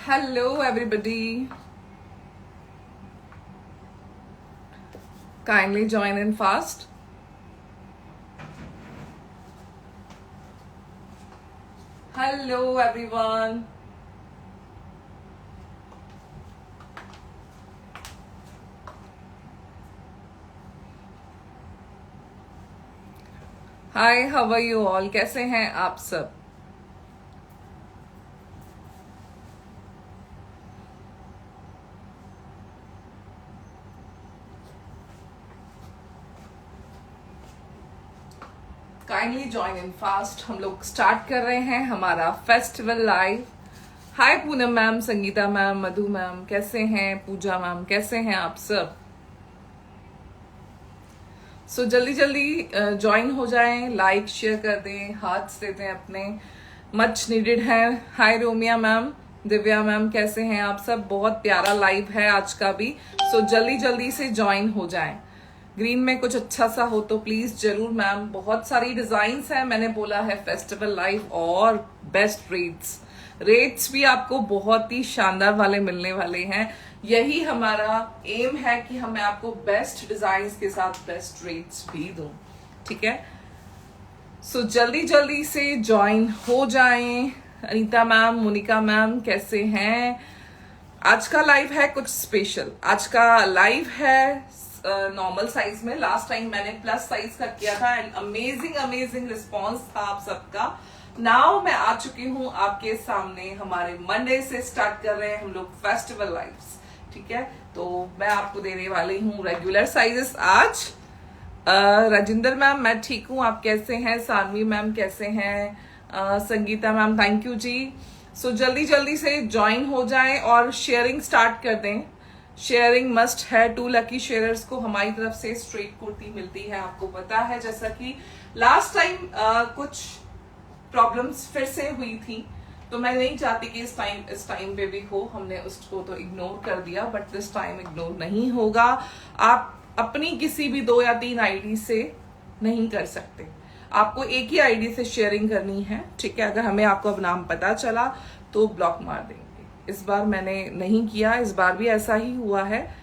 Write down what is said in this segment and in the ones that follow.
Hello, everybody. Kindly join in fast. Hello, everyone. Hi, how are you all? कैसे हैं आप सब? Kindly join in fast. हम लोग स्टार्ट कर रहे हैं हमारा फेस्टिवल लाइव। हाय पूनम मैम, संगीता मैम, मधु मैम, कैसे हैं? पूजा मैम, कैसे हैं आप सब? सो जल्दी जल्दी ज्वाइन हो जाएं, लाइक शेयर कर दें, हाथ दे दें अपने, मच नीडेड है। हाय रोमिया मैम, दिव्या मैम, कैसे हैं आप सब? बहुत प्यारा लाइव है आज का भी। सो जल्दी जल्दी से ज्वाइन हो जाएं। ग्रीन में कुछ अच्छा सा हो तो प्लीज जरूर मैम। बहुत सारी डिजाइन्स हैं, मैंने बोला है फेस्टिवल लाइव और बेस्ट रेट्स भी आपको बहुत ही शानदार वाले मिलने वाले हैं। यही हमारा एम है कि हमें आपको बेस्ट डिजाइन्स के साथ बेस्ट रेट्स भी दूं, ठीक है? सो जल्दी जल्दी से ज्वाइन हो जाएं। अनीता मैम, मोनिका मैम, कैसे हैं? आज का लाइव है कुछ स्पेशल। आज का लाइव है नॉर्मल साइज में। लास्ट टाइम मैंने प्लस साइज का किया था एंड अमेजिंग रिस्पॉन्स था आप सबका। नाउ मैं आ चुकी हूँ आपके सामने। हमारे मंडे से स्टार्ट कर रहे हैं हम लोग फेस्टिवल लाइव्स, ठीक है? तो मैं आपको देने वाली हूँ रेगुलर साइजेस आज। राजिंदर मैम, मैं ठीक हूँ, आप कैसे हैं? सानवी मैम, कैसे हैं? संगीता मैम, थैंक यू जी। सो जल्दी जल्दी से ज्वाइन हो जाएं और शेयरिंग स्टार्ट कर दें। शेयरिंग मस्ट है। 2 लकी शेयरर्स को हमारी तरफ से स्ट्रेट कुर्ती मिलती है, आपको पता है। जैसा कि लास्ट टाइम कुछ प्रॉब्लम्स फिर से हुई थी, तो मैं नहीं चाहती कि इस टाइम पे भी हो। हमने उसको तो इग्नोर कर दिया, बट दिस टाइम इग्नोर नहीं होगा। आप अपनी किसी भी 2 या 3 आईडी से नहीं कर सकते, आपको एक ही आईडी से शेयरिंग करनी है, ठीक है? अगर हमें आपको अब नाम पता चला तो ब्लॉक मार देंगे। इस बार मैंने नहीं किया, इस बार भी ऐसा ही हुआ है।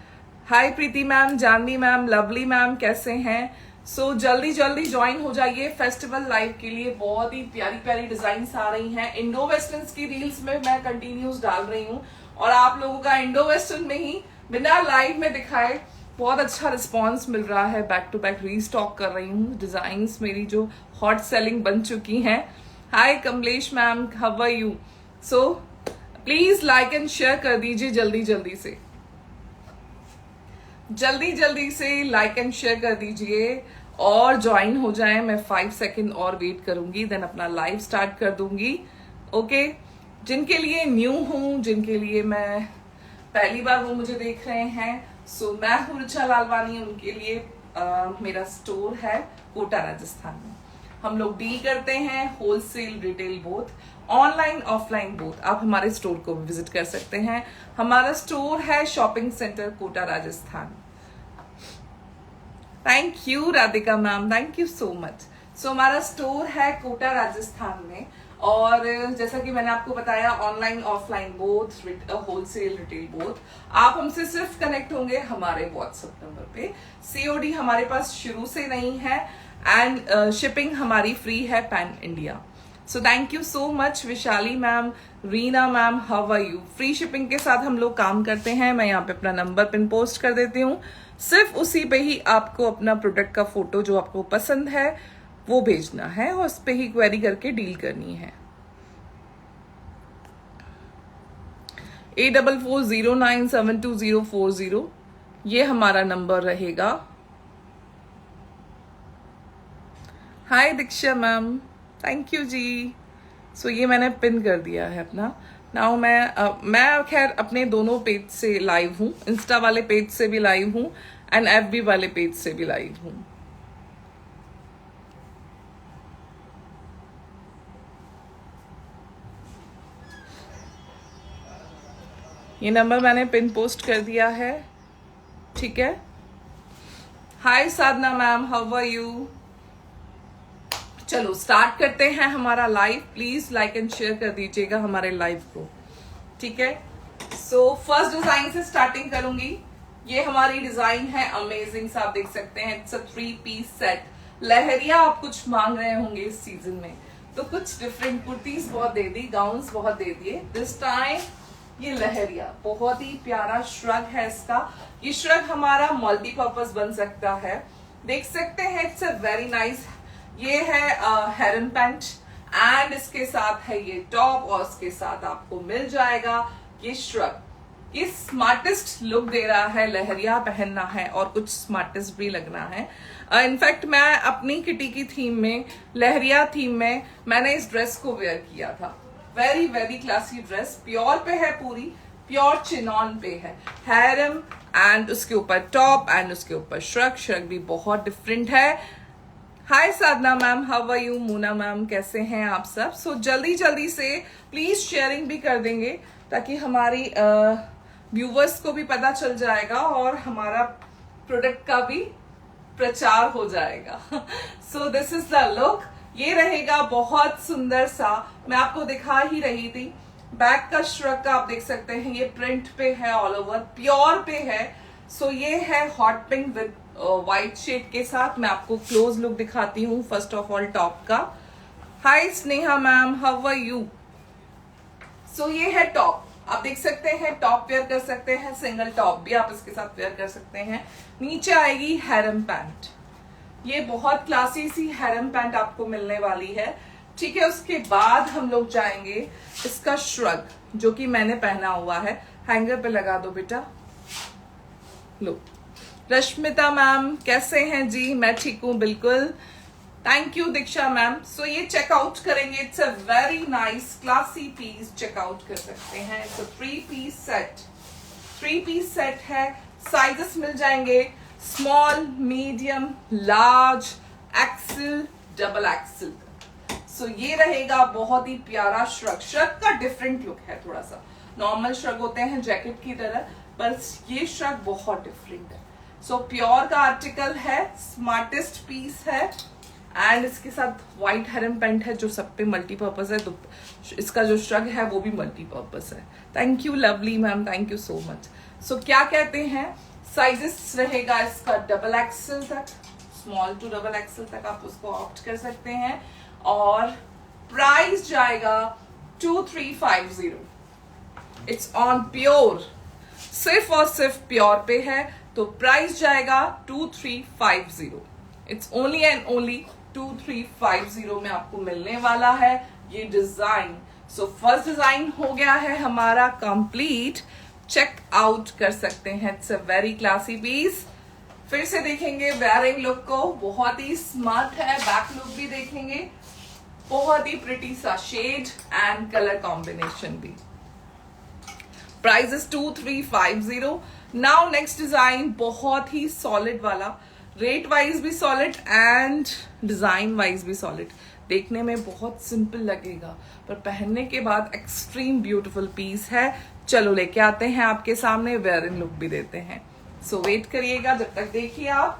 Hi Preeti ma'am, Janvi ma'am, lovely ma'am, कैसे हैं? सो जल्दी जल्दी ज्वाइन हो जाइए फेस्टिवल लाइव के लिए। बहुत ही प्यारी प्यारी डिजाइन्स आ रही हैं। इंडो वेस्टर्न की रील्स में मैं कंटिन्यूस डाल रही हूँ और आप लोगों का इंडो वेस्टर्न में ही बिना लाइव में दिखाए बहुत अच्छा रिस्पॉन्स मिल रहा है। बैक टू बैक रीस्टॉक कर रही हूँ डिजाइन्स मेरी जो हॉट सेलिंग बन चुकी हैं। Hi Kamlesh ma'am, how are you? So please like and share कर दीजिए जल्दी जल्दी से लाइक एंड शेयर कर दीजिए और ज्वाइन हो जाएं। मैं 5 सेकेंड और वेट करूंगी, देन अपना लाइव स्टार्ट कर दूंगी, ओके? जिनके लिए न्यू हूं, जिनके लिए मैं पहली बार वो मुझे देख रहे हैं, सो मैं हूं ऋचा लालवानी। उनके लिए मेरा स्टोर है कोटा राजस्थान में। हम लोग डील करते हैं wholesale retail both, online offline both. आप हमारे स्टोर को भी विजिट कर सकते हैं। हमारा स्टोर है shopping centre Kota Rajasthan. Thank you Radhika ma'am, thank you so much. So हमारा स्टोर है कोटा राजस्थान में और जैसा कि मैंने आपको बताया online offline both, wholesale retail both. आप हमसे सिर्फ कनेक्ट होंगे हमारे व्हाट्सएप नंबर पे। सीओडी हमारे पास शुरू से नहीं है एंड शिपिंग हमारी फ्री है pan India. So thank you so much Vishali ma'am, Reena ma'am, how are you? Free shipping के साथ हम लोग काम करते हैं। मैं यहाँ पे अपना नंबर पिन पोस्ट कर देती हूँ। सिर्फ उसी पे ही आपको अपना प्रोडक्ट का फोटो जो आपको पसंद है वो भेजना है और उस पे ही क्वेरी करके डील करनी है। 8440972040 ये हमारा नंबर रहेगा। हाय दीक्षा ma'am, thank you ji. So ये मैंने पिन कर दिया है अपना। नाउ मैं खैर अपने दोनों पेज से लाइव हूँ, इंस्टा वाले पेज से भी लाइव हूँ एंड एफबी वाले पेज से भी लाइव हूँ। ये नंबर मैंने पिन पोस्ट कर दिया है, ठीक है? Hi Sadhana ma'am, how are you? चलो स्टार्ट करते हैं हमारा live. Please like and share कर दीजिएगा हमारे लाइव को, ठीक है? सो फर्स्ट डिजाइन से स्टार्टिंग करूंगी। ये हमारी डिजाइन है अमेजिंग सा, आप देख सकते हैं। It's a 3 piece set. लहरिया आप कुछ मांग रहे होंगे इस सीजन में, तो कुछ डिफरेंट कुर्तीज बहुत दे दी, गाउन्स बहुत दे दिए। दिस टाइम ये लहरिया, बहुत ही प्यारा श्रग है इसका। ये श्रग हमारा मल्टीपर्पज बन सकता है, देख सकते हैं। It's a very nice. ये है हेरन पैंट एंड इसके साथ है ये टॉप, और इसके साथ आपको मिल जाएगा ये श्रग। ये स्मार्टेस्ट लुक दे रहा है, लहरिया पहनना है और कुछ स्मार्टेस्ट भी लगना है। इनफैक्ट मैं अपनी किटी की थीम में, लहरिया थीम में, मैंने इस ड्रेस को वेयर किया था। Very very classy dress, pure पे है, पूरी प्योर चिनॉन पे है। हैरम एंड उसके ऊपर टॉप एंड उसके ऊपर श्रग। श्रग भी बहुत डिफरेंट है। Hi Sadhana ma'am, how are you? Moona ma'am, कैसे हैं आप सब? सो जल्दी जल्दी से प्लीज शेयरिंग भी कर देंगे ताकि हमारी व्यूवर्स को भी पता चल जाएगा और हमारा प्रोडक्ट का भी प्रचार हो जाएगा। सो दिस इज द लुक। ये रहेगा बहुत सुंदर सा, मैं आपको दिखा ही रही थी। बैक का श्रग का आप देख सकते हैं, ये प्रिंट पे है, ऑल ओवर प्योर पे है। सो ये है hot pink with white shade के साथ। मैं आपको क्लोज लुक दिखाती हूँ फर्स्ट ऑफ ऑल टॉप का। Hi Sneha ma'am, how are you? So ये है टॉप, आप देख सकते हैं। टॉप वेयर कर सकते हैं, सिंगल टॉप भी आप इसके साथ वेयर कर सकते हैं। नीचे आएगी हैरम पैंट। ये बहुत क्लासी सी हैरम पैंट आपको मिलने वाली है, ठीक है। उसके बाद हम लोग जाएंगे इसका श्रग, जो कि मैंने पहना हुआ है। हैंगर पे लगा दो बेटा। लो, रश्मिता मैम कैसे हैं जी? मैं ठीक हूं बिल्कुल, thank you Diksha ma'am. So ये चेकआउट करेंगे। It's a very nice classy piece, checkout कर सकते हैं। It's a 3 piece set. 3 piece set है। साइजेस मिल जाएंगे small, medium, large, XL, double XL. So ये रहेगा बहुत ही प्यारा श्रग। श्रग का डिफरेंट लुक है थोड़ा सा। नॉर्मल श्रग होते हैं जैकेट की तरह, पर ये श्रग बहुत डिफरेंट है। सो प्योर का आर्टिकल है, स्मार्टेस्ट पीस है एंड इसके साथ व्हाइट हैरम पैंट है जो सब पे मल्टीपर्पज है। तो इसका जो श्रग है वो भी मल्टीपर्पज है। Thank you lovely ma'am, thank you so much. So क्या कहते हैं, साइजेस रहेगा इसका डबल एक्सेल तक, स्मॉल टू डबल एक्सेल तक आप उसको ऑप्ट कर सकते हैं। और प्राइस जाएगा 2350। इट्स ऑन प्योर, सिर्फ और सिर्फ प्योर पे है, तो प्राइस जाएगा 2350। इट्स ओनली एंड ओनली 2350 में आपको मिलने वाला है ये डिजाइन। सो फर्स्ट डिजाइन हो गया है हमारा कंप्लीट, चेक आउट कर सकते हैं। It's a very classy piece. फिर से देखेंगे वेयरिंग लुक को, बहुत ही स्मार्ट है। बैक लुक भी देखेंगे, बहुत ही प्रिटी सा शेड एंड कलर कॉम्बिनेशन भी। Price is 2350। Now next design, बहुत ही सॉलिड वाला, रेट वाइज भी सॉलिड एंड डिजाइन वाइज भी सॉलिड। देखने में बहुत सिंपल लगेगा पर पहनने के बाद एक्सट्रीम ब्यूटीफुल पीस है। चलो लेके आते हैं आपके सामने, वेयरिंग लुक भी देते हैं। सो वेट करिएगा, जब तक देखिए आप।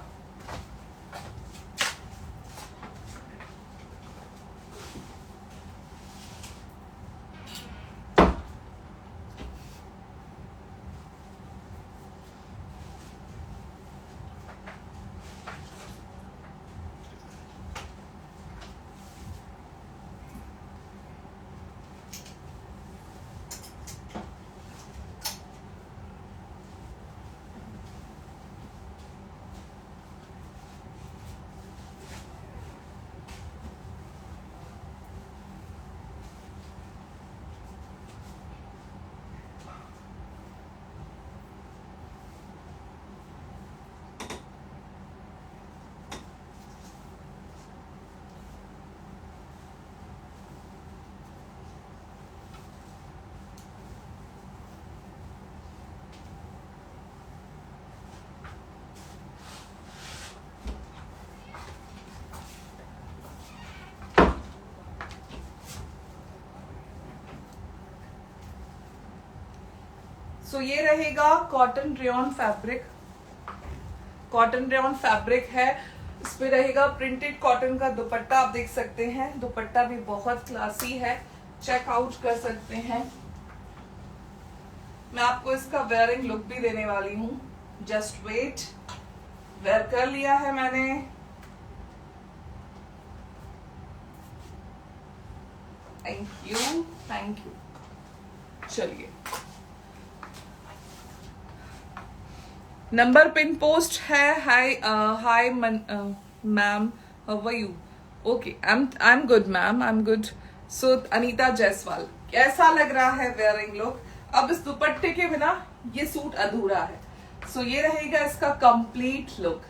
सो ये रहेगा cotton rayon fabric. Cotton rayon fabric है, इस पे रहेगा प्रिंटेड कॉटन का दुपट्टा। आप देख सकते हैं दुपट्टा भी बहुत क्लासी है, चेक आउट कर सकते हैं। मैं आपको इसका वेयरिंग लुक भी देने वाली हूँ। Just wait. वेयर कर लिया है मैंने। Thank you, thank you. चलिए, नंबर पिन पोस्ट है। Hi ma'am, how are you? Okay, I am good ma'am, I am good. So Anita Jaiswal, कैसा लग रहा है वेयरिंग लुक? अब इस दुपट्टे के बिना ये सूट अधूरा है। सो ये रहेगा इसका कंप्लीट लुक।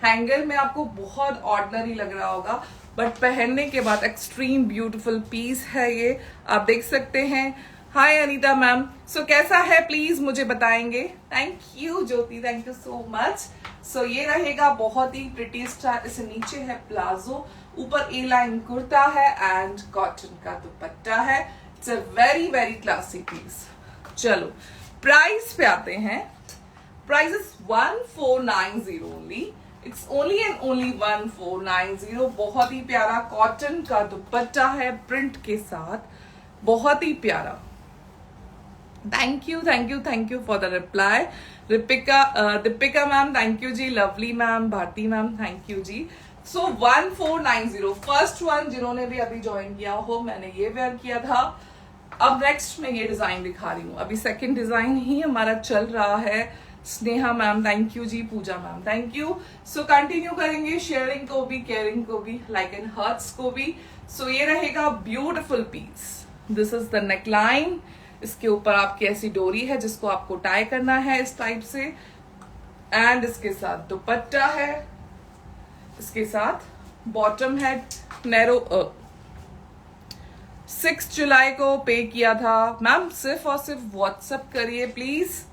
हैंगर में आपको बहुत ऑर्डिनरी लग रहा होगा, बट पहनने के बाद एक्सट्रीम ब्यूटीफुल पीस है ये, आप देख सकते हैं। हाय अनीता मैम, सो कैसा है प्लीज मुझे बताएंगे। Thank you Jyoti, thank you so much. So ये रहेगा बहुत ही प्रिटी स्टाइल। इसे नीचे है प्लाजो, ऊपर ए लाइन कुर्ता है एंड कॉटन का दुपट्टा है। It's a very very classy piece. चलो प्राइस पे आते हैं। Price is 1490 only. It's only and only 1490। बहुत ही प्यारा कॉटन का दुपट्टा है प्रिंट के साथ, बहुत ही प्यारा। Thank you, thank you, thank you for the reply. Deepika ma'am thank you ji, lovely ma'am, Bharti ma'am thank you ji. So 1490, first one जिन्होंने भी अभी ज्वाइन किया हो, मैंने ये वेयर किया था। अब नेक्स्ट मैं ये डिजाइन दिखा रही हूँ। अभी सेकंड डिजाइन ही हमारा चल रहा है। Sneha ma'am thank you ji, Pooja ma'am thank you. So continue करेंगे शेयरिंग को भी, केयरिंग को भी, लाइक एंड हर्ट्स को भी। सो ये रहेगा beautiful piece. This is the neckline. इसके ऊपर आपकी ऐसी डोरी है जिसको आपको टाई करना है इस टाइप से, एंड इसके साथ दुपट्टा है, इसके साथ बॉटम है नैरो। 6 जुलाई को पे किया था मैम। सिर्फ और सिर्फ व्हाट्सएप करिए प्लीज।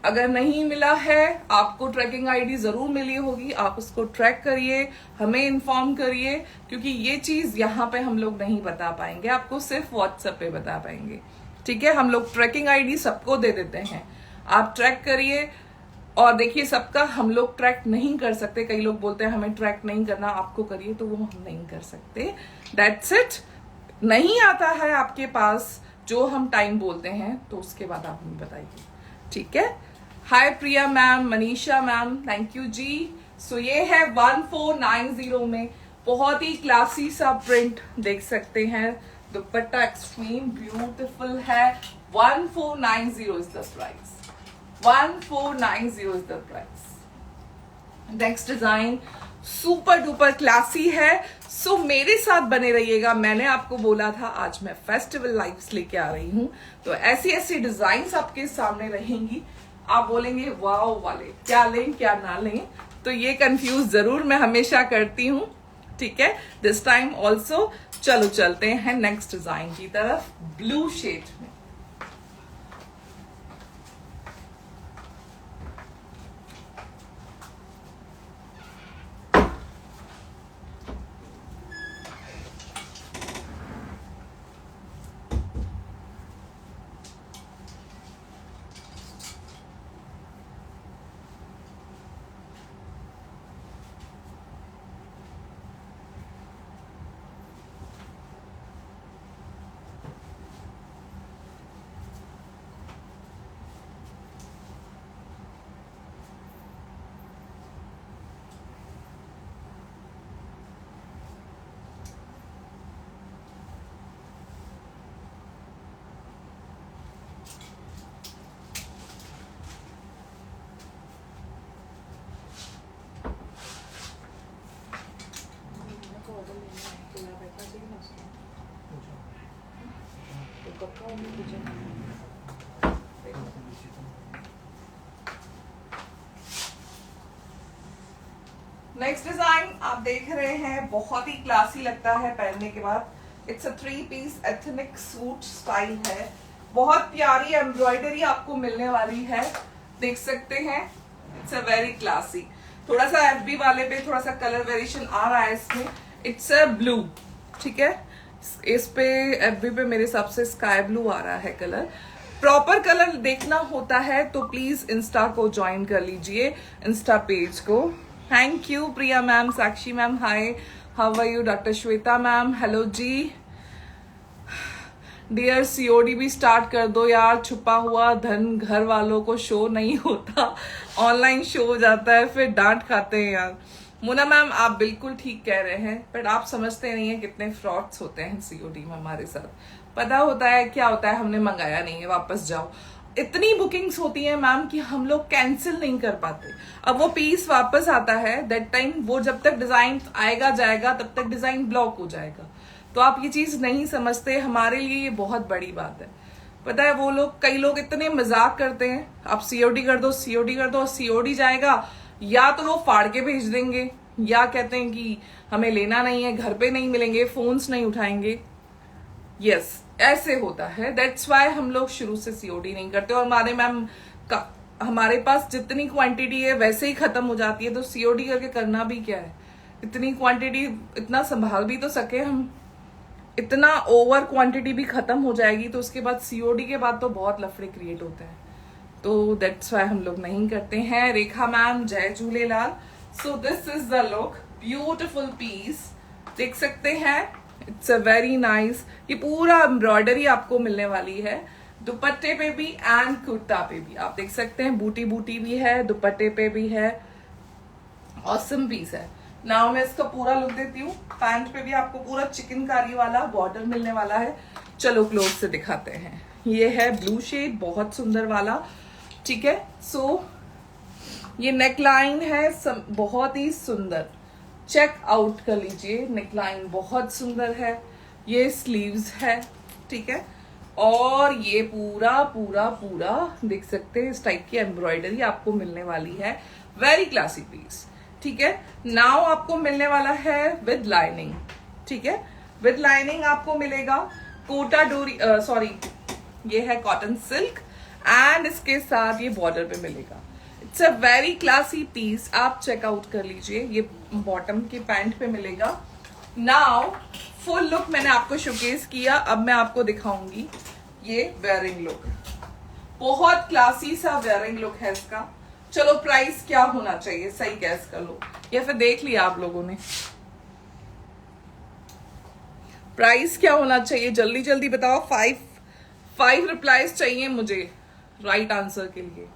अगर नहीं मिला है, आपको ट्रैकिंग आईडी जरूर मिली होगी, आप उसको ट्रैक करिए, हमें इन्फॉर्म करिए, क्योंकि ये चीज यहाँ पे हम लोग नहीं बता पाएंगे, आपको सिर्फ व्हाट्सएप पे बता पाएंगे। ठीक है, हम लोग ट्रैकिंग आईडी सबको दे देते हैं, आप ट्रैक करिए। और देखिए, सबका हम लोग ट्रैक नहीं कर सकते। कई लोग बोलते हैं हमें ट्रैक नहीं करना, आपको करिए, तो वो हम नहीं कर सकते। That's it. नहीं आता है आपके पास जो हम टाइम बोलते हैं, तो उसके बाद आप हमें बताइए। ठीक है। Hi Priya ma'am, Manisha ma'am thank you ji. So ये है 1490 में, बहुत ही क्लासी सा प्रिंट देख सकते हैं। दुपट्टा एक्सट्रीम ब्यूटीफुल है। 1490 is the price. 1490 is the price. Next design super duper classy है। सो मेरे साथ बने रहिएगा। मैंने आपको बोला था आज मैं फेस्टिवल लाइव्स लेके आ रही हूं, तो ऐसी ऐसी डिजाइन्स आपके सामने रहेंगी। आप बोलेंगे वाओ वाले, क्या लें क्या ना लें, तो ये कंफ्यूज जरूर मैं हमेशा करती हूँ। ठीक है, दिस टाइम ऑल्सो। चलो चलते हैं नेक्स्ट डिजाइन की तरफ, ब्लू शेड में। नेक्स्ट डिजाइन आप देख रहे हैं, बहुत ही क्लासी लगता है पहनने के बाद। It's a 3 piece ethnic suit style है। बहुत प्यारी एम्ब्रॉयडरी आपको मिलने वाली है, देख सकते हैं। It's a very classy. थोड़ा सा एफबी वाले पे थोड़ा सा कलर वेरिएशन आ रहा है इसमें। इट्स अ ब्लू, ठीक है। इस पे एफबी पे मेरे हिसाब से स्काई ब्लू आ रहा है कलर। प्रॉपर कलर देखना होता है तो प्लीज इंस्टा को ज्वाइन कर लीजिए, इंस्टा पेज को। Thank you Priya ma'am, Sakshi ma'am hi, how are you, doctor Shweta ma'am hello ji. Dear COD भी स्टार्ट कर दो यार, छुपा हुआ धन घर वालों को शो नहीं होता, ऑनलाइन शो हो जाता है, फिर डांट खाते हैं यार। मुना मैम आप बिल्कुल ठीक कह रहे हैं, बट आप समझते नहीं है कितने फ्रॉड्स होते हैं सीओडी में हमारे साथ। पता होता है क्या होता है, हमने मंगाया नहीं है, वापस जाओ। इतनी बुकिंग्स होती है मैम कि हम लोग कैंसिल नहीं कर पाते। अब वो पीस वापस आता है, दैट टाइम वो जब तक डिजाइन आएगा जाएगा तब तक डिजाइन ब्लॉक हो जाएगा। तो आप ये चीज नहीं समझते, हमारे लिए ये बहुत बड़ी बात है। पता है वो लोग, कई लोग इतने मजाक करते हैं, आप सीओडी कर दो, सीओडी कर दो, सीओडी जाएगा, या तो वो फाड़ के भेज देंगे, या कहते हैं कि हमें लेना नहीं है, घर पे नहीं मिलेंगे, फोन्स नहीं उठाएंगे। यस ऐसे होता है, दैट्स वाई हम लोग शुरू से सीओडी नहीं करते। और हमारे मैम का हमारे पास जितनी क्वांटिटी है वैसे ही खत्म हो जाती है, तो सीओडी करके करना भी क्या है। इतनी क्वांटिटी इतना संभाल भी तो सके हम, इतना ओवर क्वांटिटी भी खत्म हो जाएगी तो उसके बाद सीओडी के बाद तो बहुत लफड़े क्रिएट होते हैं। तो दैट्स वाई हम लोग नहीं करते हैं। रेखा मैम जय Jhulelal. So this is the look, beautiful piece, देख सकते हैं, इट्स अ वेरी नाइस। ये पूरा एम्ब्रॉयडरी आपको मिलने वाली है, दुपट्टे पे भी एंड कुर्ता पे भी। आप देख सकते हैं बूटी बूटी भी है, दुपट्टे पे भी है, ऑसम पीस है। नाउ मैं इसका पूरा लुक देती हूँ। पैंट पे भी आपको पूरा चिकनकारी वाला बॉर्डर मिलने वाला है। चलो क्लोज से दिखाते हैं। ये है ब्लू शेड, बहुत सुंदर वाला, ठीक है। सो ये नेकलाइन है, बहुत ही सुंदर, चेक आउट कर लीजिए, नेकलाइन बहुत सुंदर है। ये स्लीव्स है, ठीक है, और ये पूरा पूरा पूरा देख सकते हैं इस टाइप की एम्ब्रॉयडरी आपको मिलने वाली है। वेरी क्लासी पीस, ठीक है। नाउ आपको मिलने वाला है विद लाइनिंग, ठीक है, विद लाइनिंग आपको मिलेगा कोटा डोरी, सॉरी ये है कॉटन सिल्क, एंड इसके साथ ये बॉर्डर पे मिलेगा। It's a very classy piece, आप चेकआउट कर लीजिए। ये बॉटम के पैंट पे मिलेगा। नाउ फुल लुक मैंने आपको शोकेस किया, अब मैं आपको दिखाऊंगी ये वेयरिंग लुक। बहुत क्लासी सा वेयरिंग लुक है इसका। चलो प्राइस क्या होना चाहिए, सही गैस कर लो, या फिर देख लिया आप लोगों ने। प्राइस क्या होना चाहिए, जल्दी जल्दी बताओ। फाइव रिप्लाईज चाहिए मुझे राइट आंसर के लिए।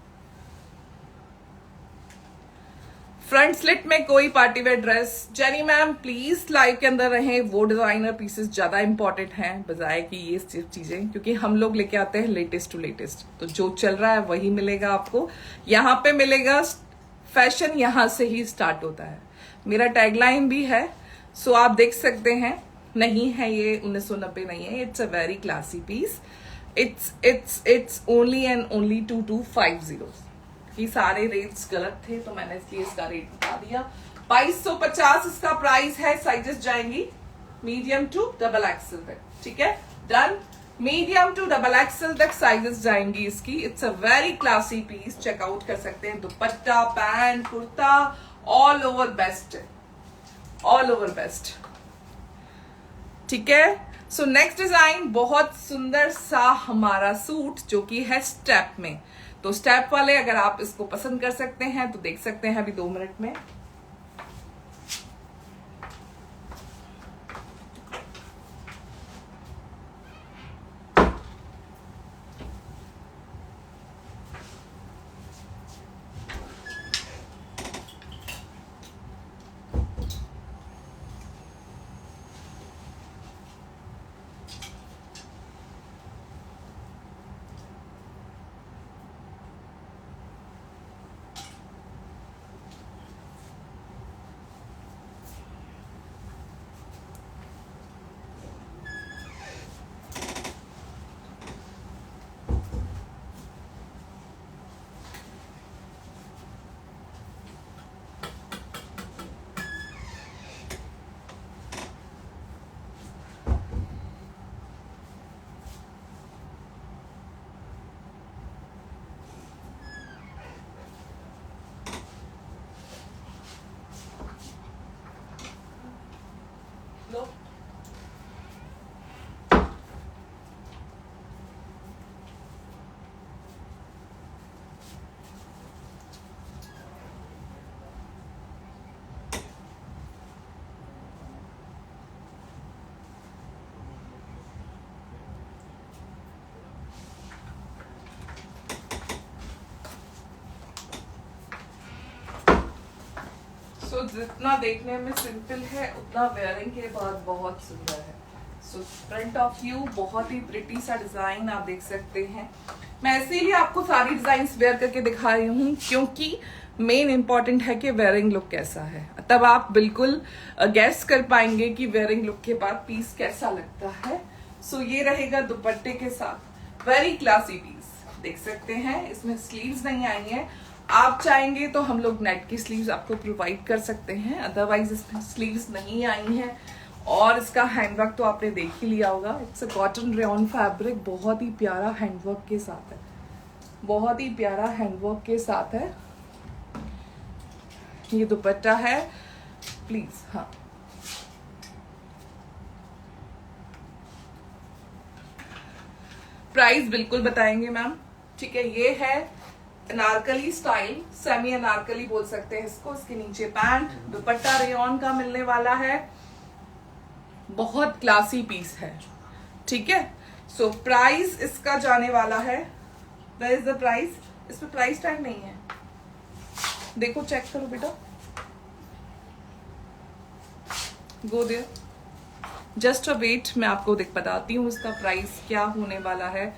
फ्रंट स्लिट में कोई party wear dress, jenny ma'am please live के अंदर रहें, वो डिजाइनर पीसेस ज्यादा इंपॉर्टेंट हैं बजाय कि ये सिर्फ चीजें, क्योंकि हम लोग लेके आते हैं लेटेस्ट टू लेटेस्ट, तो जो चल रहा है वही मिलेगा आपको। यहाँ पे मिलेगा, फैशन यहाँ से ही स्टार्ट होता है, मेरा टैगलाइन भी है। सो आप देख सकते हैं, नहीं है ये 1990 नहीं है, it's a very classy piece. It's only and only 2250। ये सारे रेट्स गलत थे तो मैंने इसलिए इसका रेट बता दिया। 2250 इसका प्राइस है। साइजेस जाएंगी मीडियम टू डबल एक्सल तक, ठीक है, done. Medium to double XL तक साइजेस जाएंगी इसकी। It's a very classy piece, checkout कर सकते हैं। Dupatta, pant, kurta, all over best, all over best, ठीक है। सो नेक्स्ट डिजाइन, बहुत सुंदर सा हमारा सूट जो कि है स्टेप में। तो स्टेप वाले अगर आप इसको पसंद कर सकते हैं तो देख सकते हैं अभी 2 मिनट में। जितना देखने में सिंपल है उतना वेयरिंग के बाद बहुत सुंदर है। सो फ्रंट ऑफ व्यू बहुत ही प्रिटी सा डिजाइन आप देख सकते हैं। मैं इसीलिए आपको सारी डिजाइन्स वेयर करके दिखा रही हूँ क्योंकि मेन इंपॉर्टेंट है कि वेयरिंग लुक कैसा है, तब आप बिल्कुल गैस कर पाएंगे कि वेयरिंग लुक के बाद पीस कैसा लगता है। सो ये रहेगा दुपट्टे के साथ, वेरी क्लासी पीस देख सकते हैं। इसमें स्लीव्स नहीं आई हैं, आप चाहेंगे तो हम लोग नेट की स्लीव्स आपको प्रोवाइड कर सकते हैं, अदरवाइज इसमें स्लीव्स नहीं आई हैं। और इसका हैंडवर्क तो आपने देख ही लिया होगा, it's a cotton rayon fabric, बहुत ही प्यारा हैंडवर्क के साथ है, बहुत ही प्यारा हैंडवर्क के साथ है। ये दुपट्टा है प्लीज। हाँ, प्राइस बिल्कुल बताएंगे मैम, ठीक है। ये है अनारकली स्टाइल, सेमी अनारकली बोल सकते हैं इसको। इसके नीचे पैंट, दुपट्टा रेयॉन का मिलने वाला है, बहुत क्लासी पीस है, ठीक है। सो प्राइस इसका जाने वाला है, वेयर इज द प्राइस? इसमें प्राइस टैग नहीं है, देखो चेक करो बेटा, go there, just a wait, मैं आपको बताती हूँ इसका प्राइस क्या होने वाला है।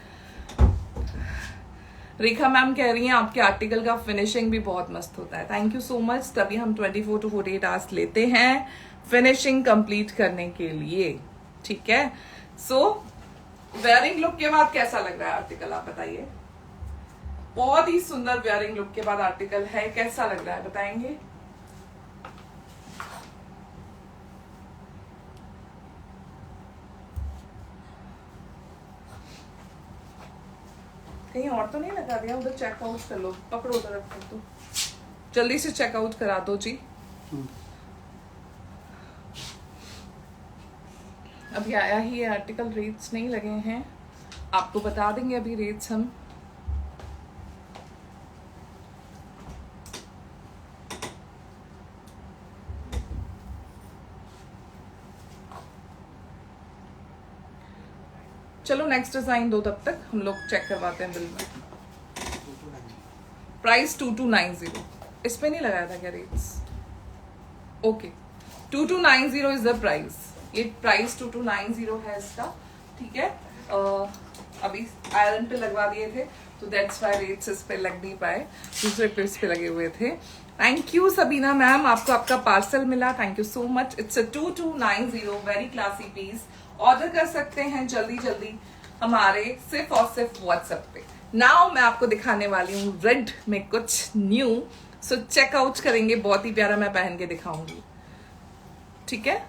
रेखा मैम कह रही हैं आपके आर्टिकल का फिनिशिंग भी बहुत मस्त होता है, थैंक यू सो मच। तभी हम 24 to 48 आवर्स लेते हैं फिनिशिंग कंप्लीट करने के लिए, ठीक है। सो वेयरिंग लुक के बाद कैसा लग रहा है आर्टिकल, आप बताइए। बहुत ही सुंदर वेयरिंग लुक के बाद आर्टिकल है, कैसा लग रहा है बताएंगे। कहीं और तो नहीं लगा दिया, उधर चेकआउट कर लो, पकड़ो उधर रख दो, जल्दी से चेकआउट करा दो जी। अभी आया ही है आर्टिकल, रेट्स नहीं लगे हैं, आपको बता देंगे अभी रेट्स हम। चलो नेक्स्ट डिजाइन दो, तब तक हम लोग चेक करवाते हैं बिल में। प्राइस 2290, इस पे नहीं लगाया था क्या rates? Okay, 2290 is the price, ये प्राइस 2290 है इसका, ठीक है। अभी आयरन पे लगवा दिए थे तो दैट्स व्हाई रेट्स इस पे लग नहीं पाए, दूसरे पीस पे लगे हुए थे। थैंक यू सबीना मैम, आपको आपका पार्सल मिला, thank you so much. It's a 2290, very classy piece. Order कर सकते हैं जल्दी जल्दी हमारे सिर्फ और सिर्फ व्हाट्सएप पे। नाउ मैं आपको दिखाने वाली हूँ रेड में कुछ न्यू, सो चेकआउट करेंगे, बहुत ही प्यारा मैं पहन के दिखाऊंगी, ठीक है।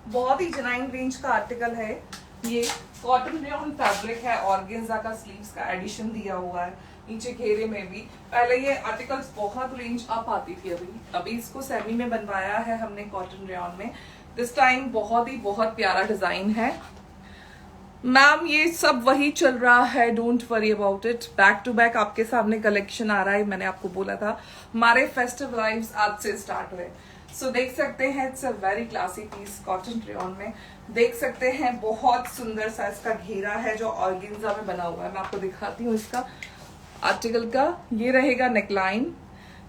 बहुत ही जेन्युइन रेंज का आर्टिकल है ये, कॉटन रेयॉन फैब्रिक है, ऑर्गेन्जा का स्लीव्स का एडिशन दिया हुआ है, नीचे घेरे में भी। पहले ये आर्टिकल्स बहुत रेंज अप आती थी, अभी इसको सेमी में बनवाया है हमने कॉटन रेयॉन में। दिस टाइम बहुत प्यारा डिजाइन है। मैम ये सब वही चल रहा है, don't worry about it. Back to back आपके सामने कलेक्शन आ रहा है। मैंने आपको बोला था हमारे फेस्टिव लाइव्स आज से स्टार्ट हुए। सो देख सकते हैं, it's a very classy piece cotton rayon में। देख सकते हैं बहुत सुंदर सा इसका घेरा है जो ऑर्गेन्जा में बना हुआ है। मैं आपको दिखाती हूँ इसका आर्टिकल का। ये रहेगा नेकलाइन,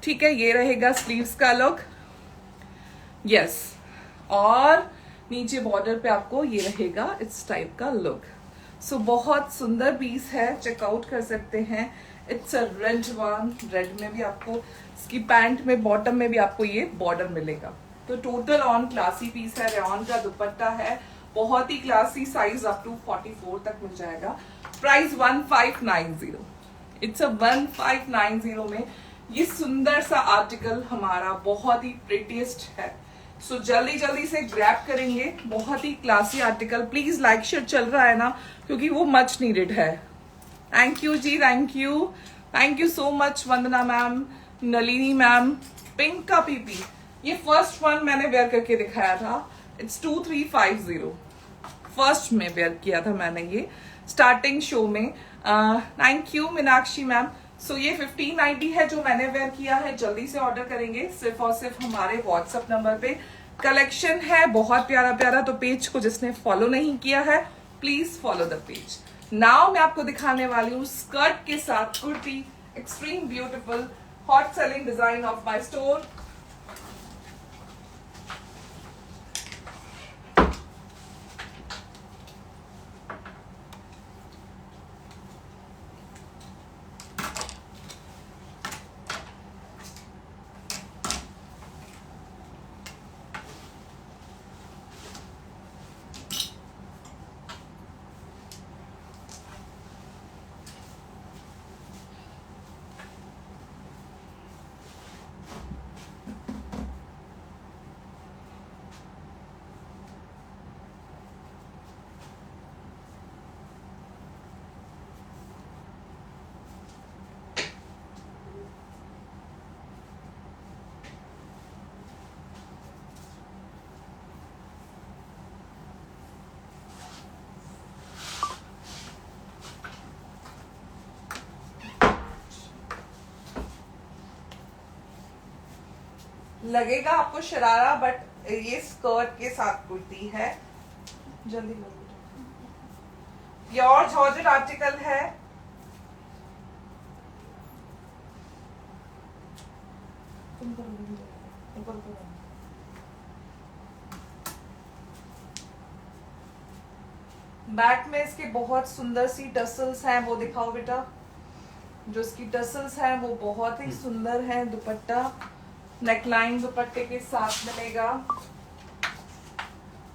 ठीक है, ये रहेगा स्लीव्स का लुक, यस, और नीचे बॉर्डर पे आपको ये रहेगा इस टाइप का लुक। सो बहुत सुंदर पीस है, चेकआउट कर सकते हैं। It's a red one, red में भी आपको इसकी पैंट में बॉटम में भी आपको ये बॉर्डर मिलेगा। तो टोटल ऑन क्लासी पीस है। रेयॉन का दुपट्टा है, बहुत ही क्लासी, साइज अप टू 44 तक मिल जाएगा। प्राइस 1590। इट्स अ 1590 में ये सुंदर सा आर्टिकल हमारा बहुत ही प्रिटीएस्ट है। सो जल्दी जल्दी से ग्रैब करेंगे, बहुत ही classy article. Please like share चल रहा है ना, क्योंकि वो मच नीडेड है। थैंक यू जी, thank you so much Vandana ma'am, Nalini ma'am. Pink का पीपी, ये फर्स्ट वन मैंने वेयर करके दिखाया था। इट्स 2350, फर्स्ट में वेयर किया था मैंने ये स्टार्टिंग शो में। Thank you Meenakshi ma'am. So ये 1590 है जो मैंने वेयर किया है। जल्दी से ऑर्डर करेंगे, सिर्फ और सिर्फ हमारे व्हाट्सएप नंबर पे। कलेक्शन है बहुत प्यारा प्यारा, तो पेज को जिसने फॉलो नहीं किया है please follow the page. Now मैं आपको दिखाने वाली हूँ स्कर्ट के साथ kurti, extreme beautiful hot selling design of my store. लगेगा आपको शरारा, बट ये स्कर्ट के साथ कुर्ती है। जल्दी प्योर जॉर्जेट आर्टिकल है। बैक में इसके बहुत सुंदर सी टसल्स हैं, वो दिखाओ बेटा। जो इसकी टसल्स हैं वो बहुत ही सुंदर है। दुपट्टा नेकलाइन दुपट्टे के साथ मिलेगा।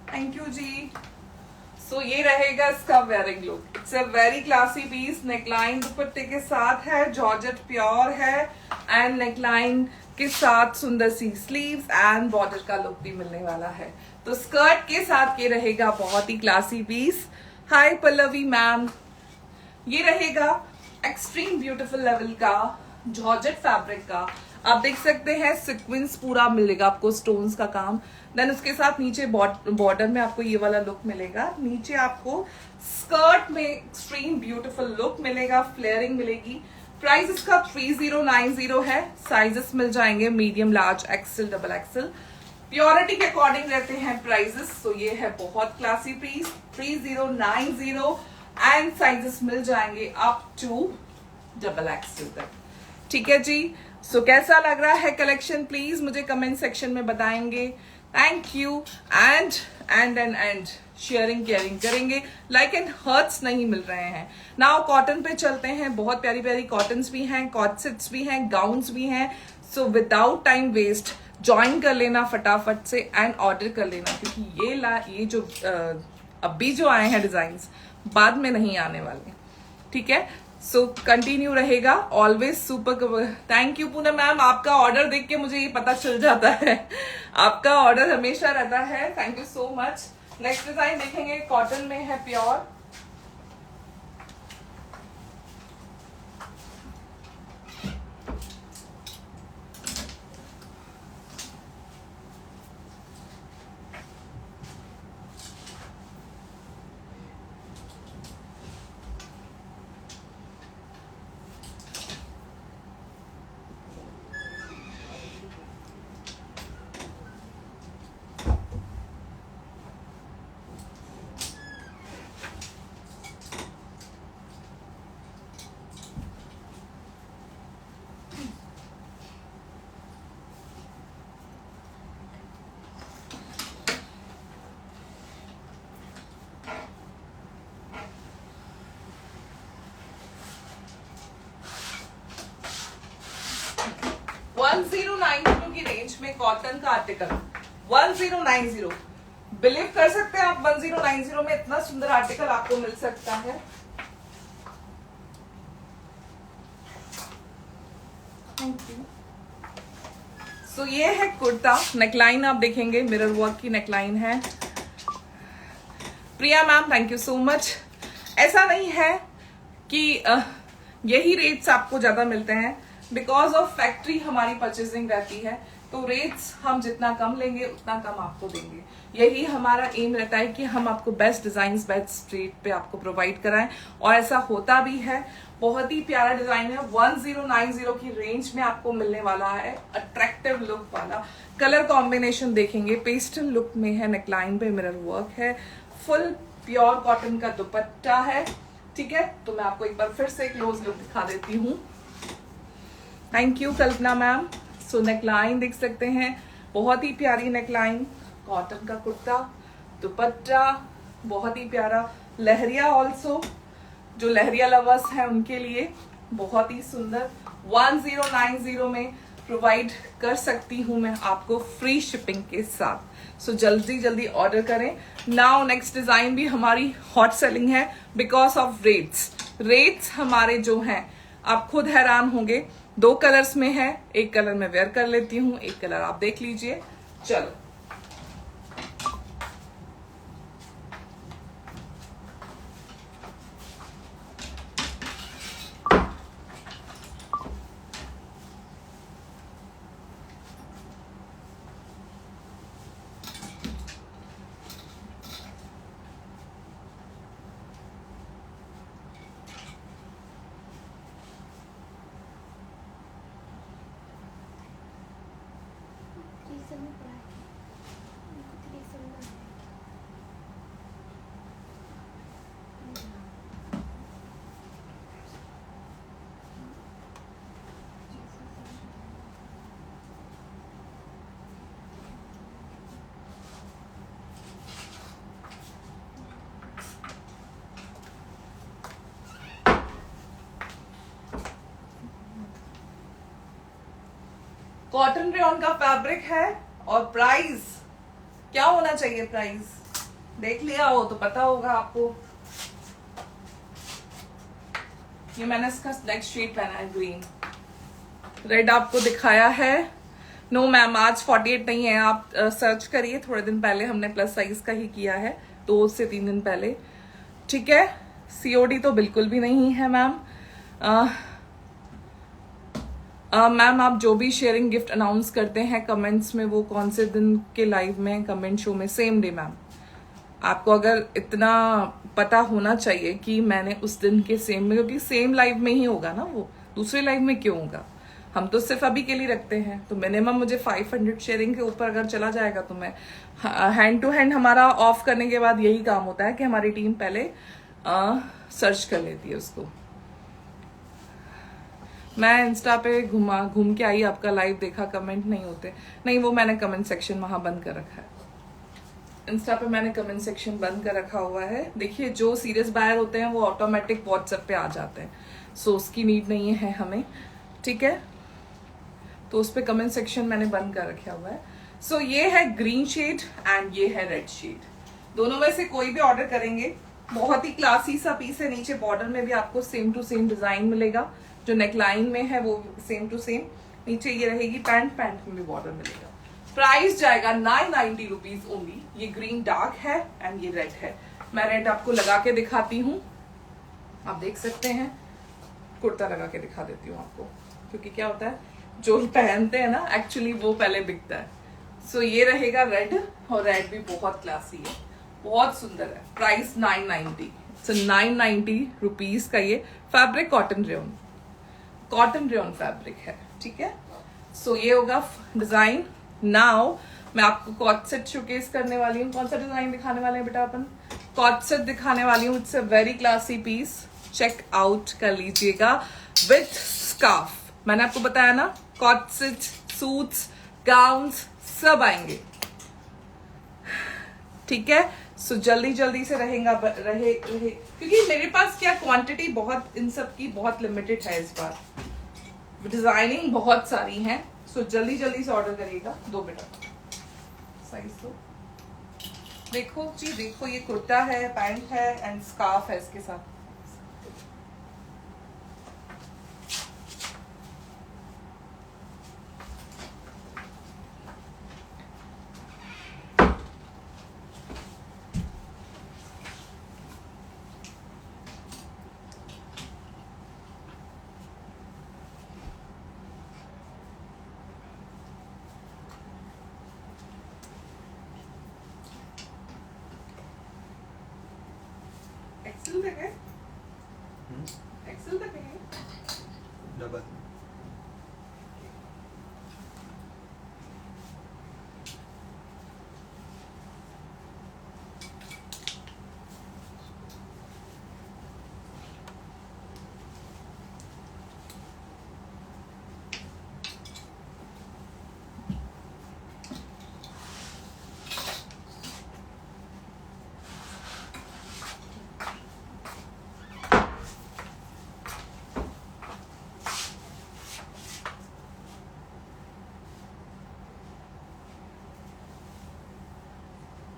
Thank you ji. सो ये रहेगा इसका wearing look. It's a very classy piece, neckline दुपट्टे के साथ है, जॉर्जेट प्योर है, एंड नेकलाइन के साथ सुंदर सी स्लीव्स एंड बॉर्डर का लुक भी मिलने वाला है। तो स्कर्ट के साथ ये रहेगा बहुत ही क्लासी पीस। हाय पल्लवी मैम। ये रहेगा एक्सट्रीम ब्यूटीफुल लेवल का जॉर्जेट फैब्रिक का। आप देख सकते हैं सिक्वेंस पूरा मिलेगा आपको, स्टोन्स का काम। देन उसके साथ नीचे बॉर्डर में आपको ये वाला लुक मिलेगा। नीचे आपको स्कर्ट में एक्सट्रीम ब्यूटीफुल लुक मिलेगा, फ्लेयरिंग मिलेगी। प्राइस इसका 3090 है। साइजेस मिल जाएंगे medium, large, XL, double XL. Purity के अकॉर्डिंग रहते हैं प्राइजेस। तो ये है बहुत क्लासी पीस, 3090, एंड साइजेस मिल जाएंगे अप टू डबल एक्सेल तक। ठीक है जी। सो कैसा लग रहा है कलेक्शन, प्लीज मुझे कमेंट सेक्शन में बताएंगे। Thank you. And sharing caring करेंगे। लाइक एंड हर्ट्स नहीं मिल रहे हैं। नाउ कॉटन पे चलते हैं। बहुत प्यारी प्यारी कॉटन्स भी हैं, कॉटसेट्स भी हैं, गाउन्स भी हैं। So without time waste join कर लेना फटाफट से एंड ऑर्डर कर लेना, क्योंकि ये जो अभी जो आए हैं डिजाइन्स बाद में नहीं आने वाले। ठीक है, सो कंटिन्यू रहेगा। Always super. Thank you Poonam ma'am, आपका ऑर्डर देख के मुझे ये पता चल जाता है, आपका ऑर्डर हमेशा रहता है। Thank you so much. Next design देखेंगे, कॉटन में है प्योर। 1090 की रेंज में कॉटन का आर्टिकल 1090। बिलीव कर सकते हैं आप 1090 में इतना सुंदर आर्टिकल आपको मिल सकता है। Thank you. सो ये है कुर्ता। नेकलाइन आप देखेंगे मिरर वर्क की नेकलाइन है। Priya ma'am thank you so much. ऐसा नहीं है कि यही रेट्स आपको ज्यादा मिलते हैं, बिकॉज ऑफ फैक्ट्री हमारी परचेसिंग रहती है, तो रेट्स हम जितना कम लेंगे उतना कम आपको देंगे। यही हमारा एम रहता है कि हम आपको बेस्ट डिजाइन बेस्ट रेट पे आपको प्रोवाइड कराएं, और ऐसा होता भी है। बहुत ही प्यारा डिजाइन है, 1090 की रेंज में आपको मिलने वाला है। अट्रैक्टिव लुक वाला कलर कॉम्बिनेशन देखेंगे, पेस्टल लुक में है, नेकलाइन पे मिरर वर्क है, फुल प्योर कॉटन का दुपट्टा है। ठीक है, तो मैं आपको एक बार फिर से क्लोज लुक दिखा देती हूँ। Thank you Kalpana ma'am. So neckline देख सकते हैं, बहुत ही प्यारी नेकलाइन, कॉटन का कुर्ता, दुपट्टा बहुत ही प्यारा, लहरिया ऑल्सो, जो लहरिया लवर्स हैं उनके लिए बहुत ही सुंदर 1090 में प्रोवाइड कर सकती हूं मैं आपको फ्री शिपिंग के साथ। सो जल्दी जल्दी ऑर्डर करें। नाउ नेक्स्ट डिजाइन भी हमारी हॉट सेलिंग है बिकॉज ऑफ रेट्स हमारे जो हैं आप खुद हैरान होंगे। 2 कलर्स में है, एक कलर मैं वेयर कर लेती हूँ, एक कलर आप देख लीजिए। चलो कॉटन रेयॉन का फैब्रिक है, और प्राइस क्या होना चाहिए, प्राइस देख लिया हो तो पता होगा आपको। ये मैंने इसका नेक्स्ट शेड पहना है ग्रीन, रेड आपको दिखाया है। नो मैम आज 48 नहीं है, आप सर्च करिए, थोड़े दिन पहले हमने प्लस साइज का ही किया है, 2 से 3 दिन पहले। ठीक है, सीओडी तो बिल्कुल भी नहीं है मैम। मैम आप जो भी शेयरिंग गिफ्ट अनाउंस करते हैं कमेंट्स में, वो कौन से दिन के लाइव में, कमेंट शो में? Same day ma'am. आपको अगर इतना पता होना चाहिए कि मैंने उस दिन के सेम में, क्योंकि सेम लाइव में ही होगा ना, वो दूसरे लाइव में क्यों होगा? हम तो सिर्फ अभी के लिए रखते हैं, तो मिनिमम मुझे 500 शेयरिंग के ऊपर अगर चला जाएगा तो मैं हैंड टू हैंड, हमारा ऑफ करने के बाद यही काम होता है कि हमारी टीम पहले सर्च कर लेती है उसको। मैं इंस्टा पे घूम के आई, आपका लाइव देखा, कमेंट नहीं होते। नहीं, वो मैंने कमेंट सेक्शन वहां बंद कर रखा है। इंस्टा पे मैंने कमेंट सेक्शन बंद कर रखा हुआ है। देखिए, जो सीरियस बायर होते हैं वो ऑटोमेटिक व्हाट्सएप पे आ जाते हैं, सो उसकी नीड नहीं है हमें। ठीक है, तो उस पे कमेंट सेक्शन मैंने बंद कर रखा हुआ है। सो ये है ग्रीन शेड एंड ये है रेड शेड। दोनों में से कोई भी ऑर्डर करेंगे, बहुत ही क्लासी सा पीस है। नीचे बॉर्डर में भी आपको सेम टू सेम डिजाइन मिलेगा, जो नेकलाइन में है वो सेम टू सेम। नीचे ये रहेगी पैंट में भी बॉर्डर मिलेगा। प्राइस जाएगा 990 रुपीज ओनली। ये ग्रीन डार्क है एंड ये रेड है। मैं रेड आपको लगा के दिखाती हूँ, आप देख सकते हैं। कुर्ता लगा के दिखा देती हूँ आपको, क्योंकि क्या होता है जो पहनते हैं ना, एक्चुअली वो पहले बिकता है। सो ये रहेगा रेड, और रेड भी बहुत क्लासी है, बहुत सुंदर है। प्राइस 990। सो 990 रुपीज का ये फैब्रिक कॉटन रेयॉन फैब्रिक है। ठीक है, सो ये होगा डिजाइन। नाउ मैं आपको कॉट सेट शोकेस करने वाली हूँ। कौन सा डिजाइन दिखाने वाले हैं बेटा अपन? कॉट सेट दिखाने वाली हूँ। It's a very classy piece, check out कर लीजिएगा विथ स्कार्फ। मैंने आपको बताया ना, कॉट सेट सूट्स गाउन्स सब आएंगे। ठीक है, सो जल्दी से रहे क्योंकि मेरे पास क्या क्वांटिटी बहुत इन सब की बहुत लिमिटेड है इस बार, डिजाइनिंग बहुत सारी हैं। सो जल्दी जल्दी से ऑर्डर करिएगा। दो बेटा साइज दो। देखो जी, देखो ये कुर्ता है, पैंट है एंड स्कार्फ है इसके साथ। एक्सेल तक है, एक्सेल तक है डबल।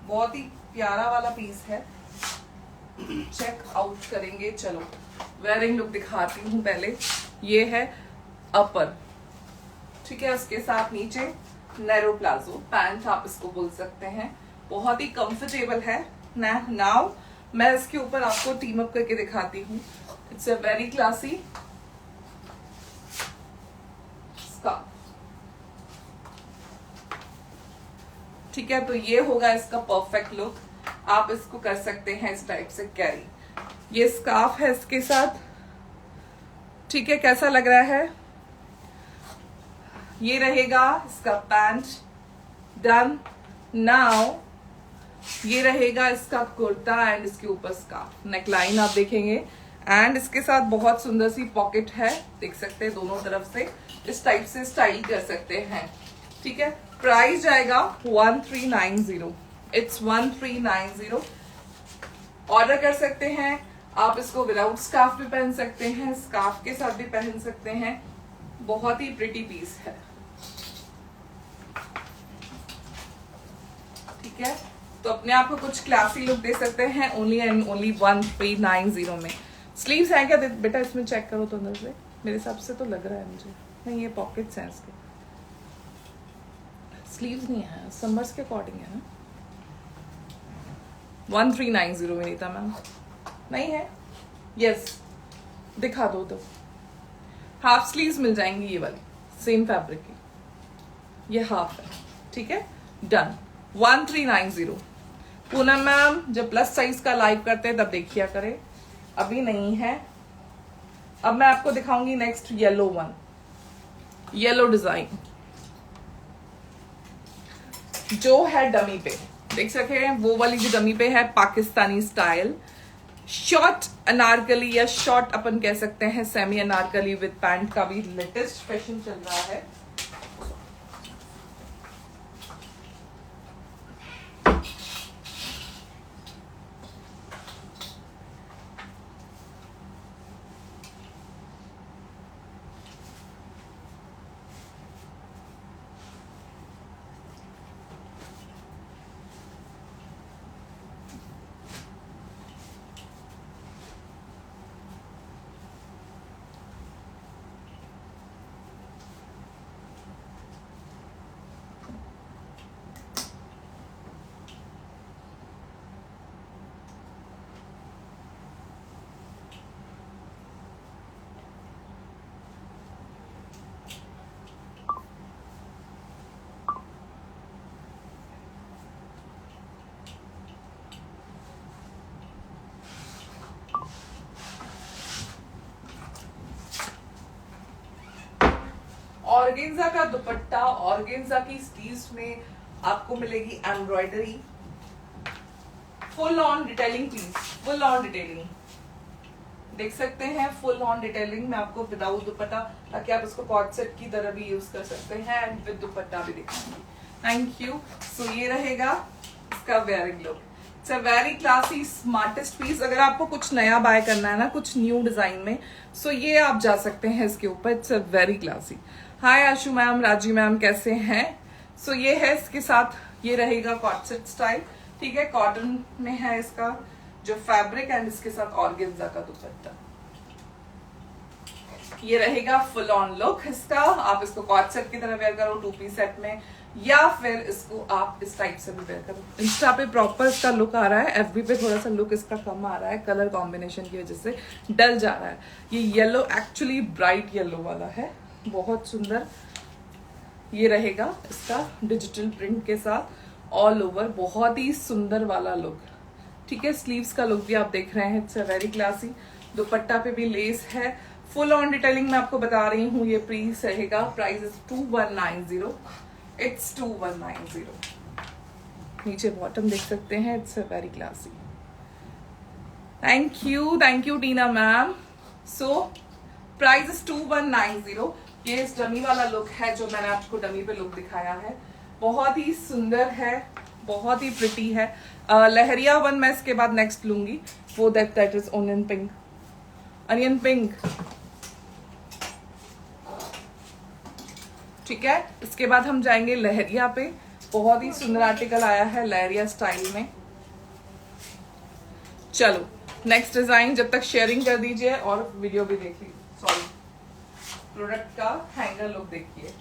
बहुत ही प्यारा वाला पीस है, चेक आउट करेंगे। चलो वेयरिंग लुक दिखाती हूँ पहले। ये है अपर, ठीक है, उसके साथ नीचे नैरो प्लाजो पैंट आप इसको बोल सकते हैं। बहुत ही कंफर्टेबल है ना। नाउ मैं इसके ऊपर आपको टीम अप करके दिखाती हूँ। It's a very classy scarf, ठीक है। तो ये होगा इसका परफेक्ट लुक। आप इसको कर सकते हैं इस टाइप से कैरी। ये स्कार्फ है इसके साथ, ठीक है। कैसा लग रहा है? ये रहेगा इसका पैंट। डन। नाउ ये रहेगा इसका कुर्ता एंड इसके ऊपर स्कार्फ। नेकलाइन आप देखेंगे एंड इसके साथ बहुत सुंदर सी पॉकेट है, देख सकते हैं दोनों तरफ से। इस टाइप से स्टाइल कर सकते हैं, ठीक है। प्राइस जाएगा 1390। इट्स 1390। ऑर्डर कर सकते हैं आप। इसको विदाउट स्कार्फ भी पहन सकते हैं, स्कार्फ के साथ भी पहन सकते हैं। बहुत ही प्रिटी पीस है, ठीक है। तो अपने आप को कुछ क्लासी लुक दे सकते हैं ओनली एंड ओनली 1390 में। स्लीव्स है क्या बेटा? इसमें चेक करो तो अंदर से, मेरे हिसाब से तो लग रहा है मुझे। नहीं, ये पॉकेट्स हैं इसके, स्लीव्स नहीं है। समर्स के अकॉर्डिंग है ना। 1390 में नहीं था मैम, नहीं है। यस, दिखा दो तो। हाफ स्लीव्स मिल जाएंगी ये वाली, सेम फैब्रिक की। ये हाफ है, ठीक है। डन। 1390। पूनम मैम जब प्लस साइज का लाइव करते हैं तब देखिए करें, अभी नहीं है। अब मैं आपको दिखाऊंगी next yellow one, yellow design जो है डमी पे। देख सके हैं वो वाली जो डमी पे है, पाकिस्तानी स्टाइल शॉर्ट अनारकली या शॉर्ट अपन कह सकते हैं सेमी अनारकली विद पैंट का भी लेटेस्ट फैशन चल रहा है। ऑर्गेन्जा का दुपट्टा, ऑर्गेन्जा की स्लीव्स में आपको मिलेगी embroidery, full on detailing piece, full on detailing देख सकते हैं, फुल ऑन डिटेलिंग में आपको विदाउट दुपट्टा, ताकि आप इसको कॉर्ड सेट की तरह भी यूज कर सकते हैं एंड विद दुपट्टा भी दिखाऊंगी। Thank you. सो ये रहेगा इसका wearing look. It's a very classy smartest piece. अगर आपको कुछ नया बाय करना है ना, कुछ न्यू डिजाइन में, सो ये आप जा सकते हैं इसके ऊपर। It's a very classy. Hi Ashu ma'am, राजी मैम कैसे हैं? सो ये है इसके साथ, ये रहेगा कॉट सेट स्टाइल, ठीक है, कॉटन में है इसका जो फैब्रिक एंड इसके साथ ऑर्गेन्जा का दुपट्टा। ये रहेगा फुल ऑन लुक इसका। आप इसको कॉट सेट की तरह वेयर करो 2 पीस सेट में, या फिर इसको आप इस टाइप से भी वेयर करो। इंस्टा पे प्रॉपर इसका लुक आ रहा है, एफबी पे थोड़ा सा लुक इसका कम आ रहा है, कलर कॉम्बिनेशन की वजह से डल जा रहा है। ये येलो एक्चुअली ब्राइट येलो वाला है, बहुत सुंदर। ये रहेगा इसका डिजिटल प्रिंट के साथ ऑल ओवर, बहुत ही सुंदर वाला लुक, ठीक है। स्लीव्स का लुक भी आप देख रहे हैं, इट्स अ वेरी क्लासी। दुपट्टा पे भी लेस है, फुल ऑन डिटेलिंग मैं आपको बता रही हूँ। ये प्रीस रहेगा, प्राइस इज 2190, इट्स 2190। नीचे बॉटम देख सकते हैं, it's a very classy. Thank you Tina ma'am. So price is 2190। ये इस डमी वाला लुक है जो मैंने आपको डमी पे लुक दिखाया है, बहुत ही सुंदर है, बहुत ही प्रिटी है। लहरिया वन मैं इसके बाद नेक्स्ट लूंगी, वो that is onion pink, onion pink, ठीक है। इसके बाद हम जाएंगे लहरिया पे, बहुत ही सुंदर आर्टिकल आया है लहरिया स्टाइल में। चलो नेक्स्ट डिजाइन, जब तक शेयरिंग कर दीजिए और वीडियो भी देखिए, सॉरी प्रोडक्ट का हैंगर लुक देखिए।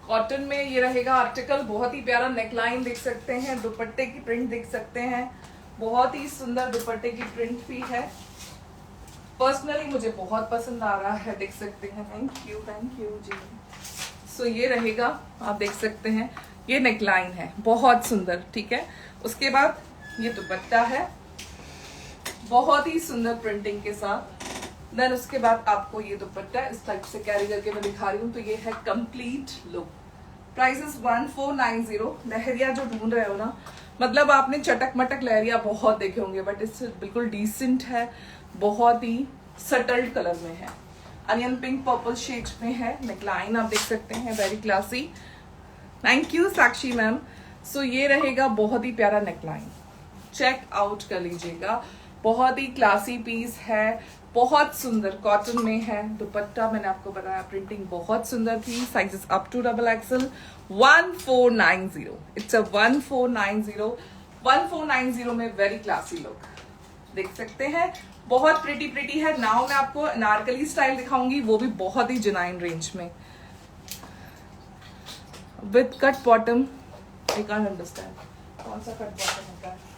कॉटन में ये रहेगा आर्टिकल, बहुत ही प्यारा नेकलाइन देख सकते हैं, दुपट्टे की प्रिंट देख सकते हैं, बहुत ही सुंदर दुपट्टे की प्रिंट भी है। पर्सनली मुझे बहुत पसंद आ रहा है, देख सकते हैं। Thank you ji. सो ये रहेगा, आप देख सकते हैं, ये नेकलाइन है, बहुत सुंदर, ठीक है। उसके बाद ये दुपट्टा है, बहुत ही सुंदर प्रिंटिंग के साथ। देन उसके बाद आपको ये दुपट्टा इस टाइप से कैरी करके मैं दिखा रही हूँ, तो ये है कंप्लीट लुक। Price is 1490। लहरिया जो ढूंढ रहे हो ना, मतलब आपने चटक मटक लहरिया बहुत देखे होंगे, बट इससे बिल्कुल डिसेंट है, बहुत ही सटल्ड कलर में है, अनियन पिंक पर्पल शेड में है। नेकलाइन आप देख सकते हैं, very classy. Thank you Sakshi ma'am. So ये रहेगा बहुत ही प्यारा नेकलाइन, चेक आउट कर लीजिएगा, बहुत ही क्लासी पीस है, बहुत सुंदर कॉटन में है। दुपट्टा मैंने आपको बताया, प्रिंटिंग बहुत सुंदर थी। Sizes up to XXL। 1490, it's a 1490। 1490 में वेरी क्लासी लुक देख सकते हैं, बहुत प्रिटी है। नाउ मैं आपको अनारकली स्टाइल दिखाऊंगी, वो भी बहुत ही जेन्युइन रेंज में, with cut bottom. I can't understand कौन सा कट बॉटम होता है।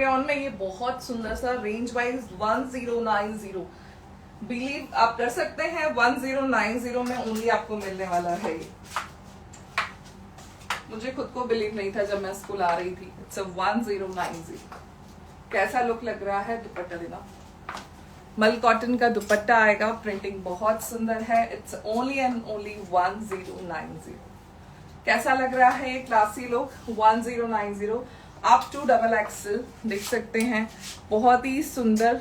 रेयॉन में ये बहुत सुंदर सा रेंज वाइज 1090, बिलीव आप कर सकते हैं 1090 में ओनली आपको मिलने वाला है ये। मुझे खुद को बिलीव नहीं था जब मैं स्कूल आ रही थी। इट्स 1090। कैसा लुक लग रहा है दुपट्टा देना। मल कॉटन का दुपट्टा आएगा, प्रिंटिंग बहुत सुंदर है। It's only and only 1090। कैसा लग रहा है ये क्लासी लुक 1090 आप टू डबल एक्सल देख सकते हैं, बहुत ही सुंदर।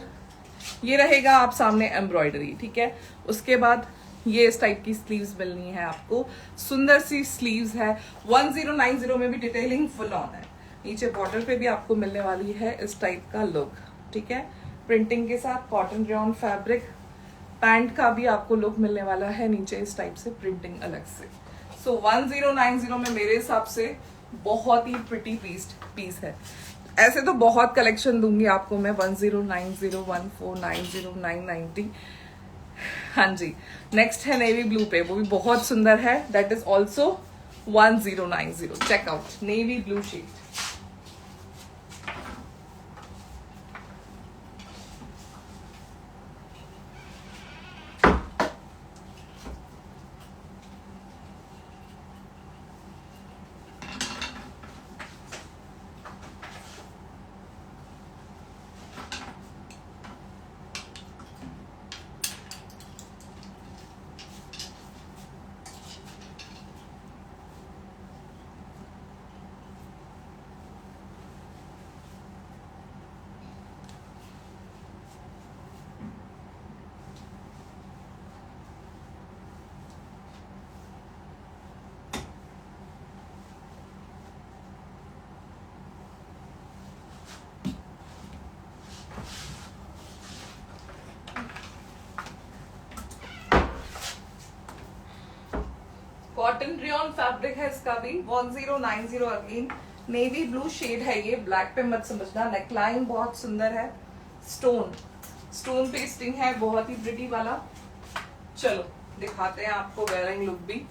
ये रहेगा आप सामने एम्ब्रॉयडरी, ठीक है। उसके बाद ये इस टाइप की स्लीव्स मिलनी है आपको, सुंदर सी स्लीव्स है। 1090 में भी डिटेलिंग फुल ऑन है। नीचे बॉर्डर पे भी आपको मिलने वाली है इस टाइप का लुक, ठीक है। प्रिंटिंग के साथ कॉटन रेयॉन फैब्रिक, पैंट का भी आपको लुक मिलने वाला है, नीचे इस टाइप से प्रिंटिंग अलग से। सो 1090 में मेरे हिसाब से बहुत ही प्रिटी पीस है। ऐसे तो बहुत कलेक्शन दूंगी आपको मैं, 1090, 1490, 990। हाँ जी, नेक्स्ट है नेवी ब्लू पे, वो भी बहुत सुंदर है। That is also 1090। Checkout navy blue shade. Cotton rayon fabric है इसका भी 1090। अगेन नेवी ब्लू शेड है ये, ब्लैक पे मत समझना। नेकलाइन बहुत सुंदर है, स्टोन पेस्टिंग है, बहुत ही प्रिटी वाला। चलो दिखाते हैं आपको वेयरिंग लुक भी,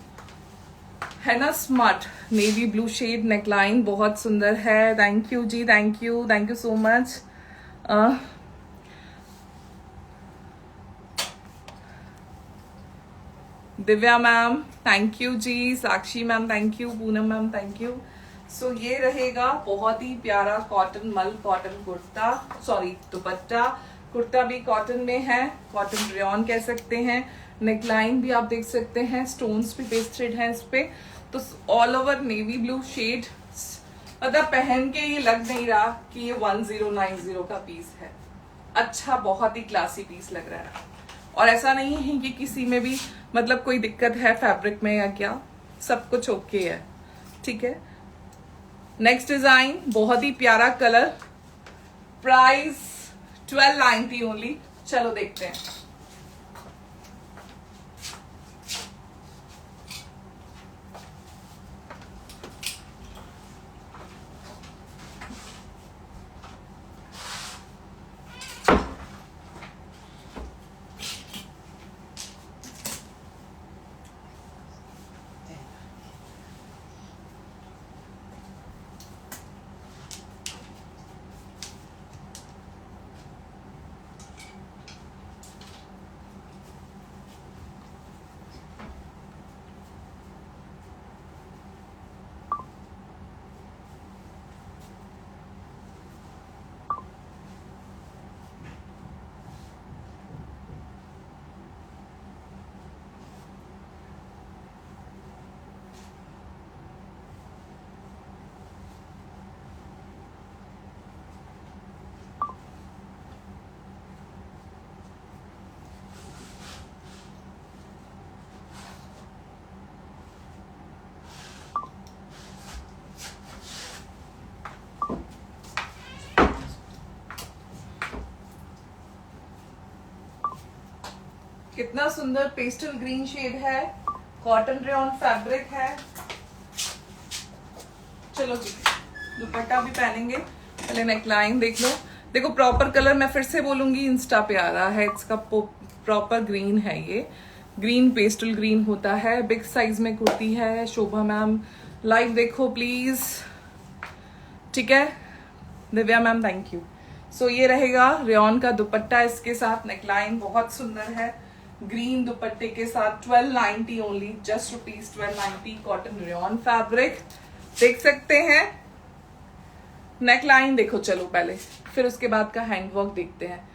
है ना smart. Navy blue shade, neckline बहुत सुंदर है। थैंक यू जी, thank you so much. Divya ma'am thank you जी, Sakshi ma'am thank you, Poonam ma'am thank you. So ये रहेगा बहुत ही प्यारा कॉटन मल कॉटन कुर्ता, सॉरी दुपट्टा। कुर्ता भी कॉटन में है, कॉटन रेयॉन कह सकते हैं। नेकलाइन भी आप देख सकते हैं, स्टोन्स भी पेस्टेड हैं इस पे। तो all over navy blue shade, मतलब पहन के ये लग नहीं रहा कि ये 1090 का पीस है। अच्छा, बहुत ही क्लासी पीस लग रहा है। और ऐसा नहीं है कि किसी में भी मतलब कोई दिक्कत है फैब्रिक में या क्या, सब कुछ ओके है, ठीक है। नेक्स्ट डिजाइन बहुत ही प्यारा कलर, प्राइस 1290 ओनली। चलो देखते हैं। कितना सुंदर पेस्टल ग्रीन शेड है, कॉटन रेयॉन फैब्रिक है। चलो जी, दुपट्टा भी पहनेंगे, पहले नेकलाइन देख लो। देखो प्रॉपर कलर मैं फिर से बोलूंगी, इंस्टा पे आ रहा है, इसका प्रॉपर ग्रीन है। ये ग्रीन पेस्टल ग्रीन होता है, बिग साइज में कुर्ती है। शोभा मैम लाइव देखो प्लीज, ठीक है। Divya ma'am thank you. So ये रहेगा रेयॉन का दुपट्टा, इसके साथ नेकलाइन बहुत सुंदर है, ग्रीन दुपट्टे के साथ 1290 only, just rupees 1290, cotton rayon fabric देख सकते हैं। नेकलाइन देखो चलो पहले, फिर उसके बाद का हैंडवर्क देखते हैं।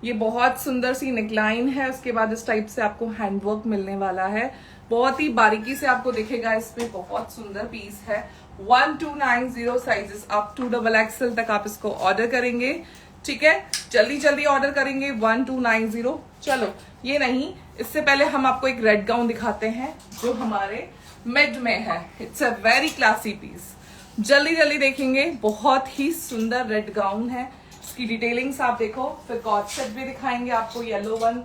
ये बहुत सुंदर सी नेकलाइन है, उसके बाद इस टाइप से आपको हैंडवर्क मिलने वाला है, बहुत ही बारीकी से आपको दिखेगा, इसमें बहुत सुंदर पीस है। 1290 साइजेस अप टू XXL तक आप इसको ऑर्डर करेंगे, ठीक है, जल्दी जल्दी ऑर्डर करेंगे 1290। चलो ये नहीं, इससे पहले हम आपको एक रेड गाउन दिखाते हैं जो हमारे मिड में है। It's a very classy piece, जल्दी जल्दी देखेंगे, बहुत ही सुंदर रेड गाउन है। इसकी डिटेलिंग्स आप देखो, फिर कॉट सेट भी दिखाएंगे आपको, येलो वन।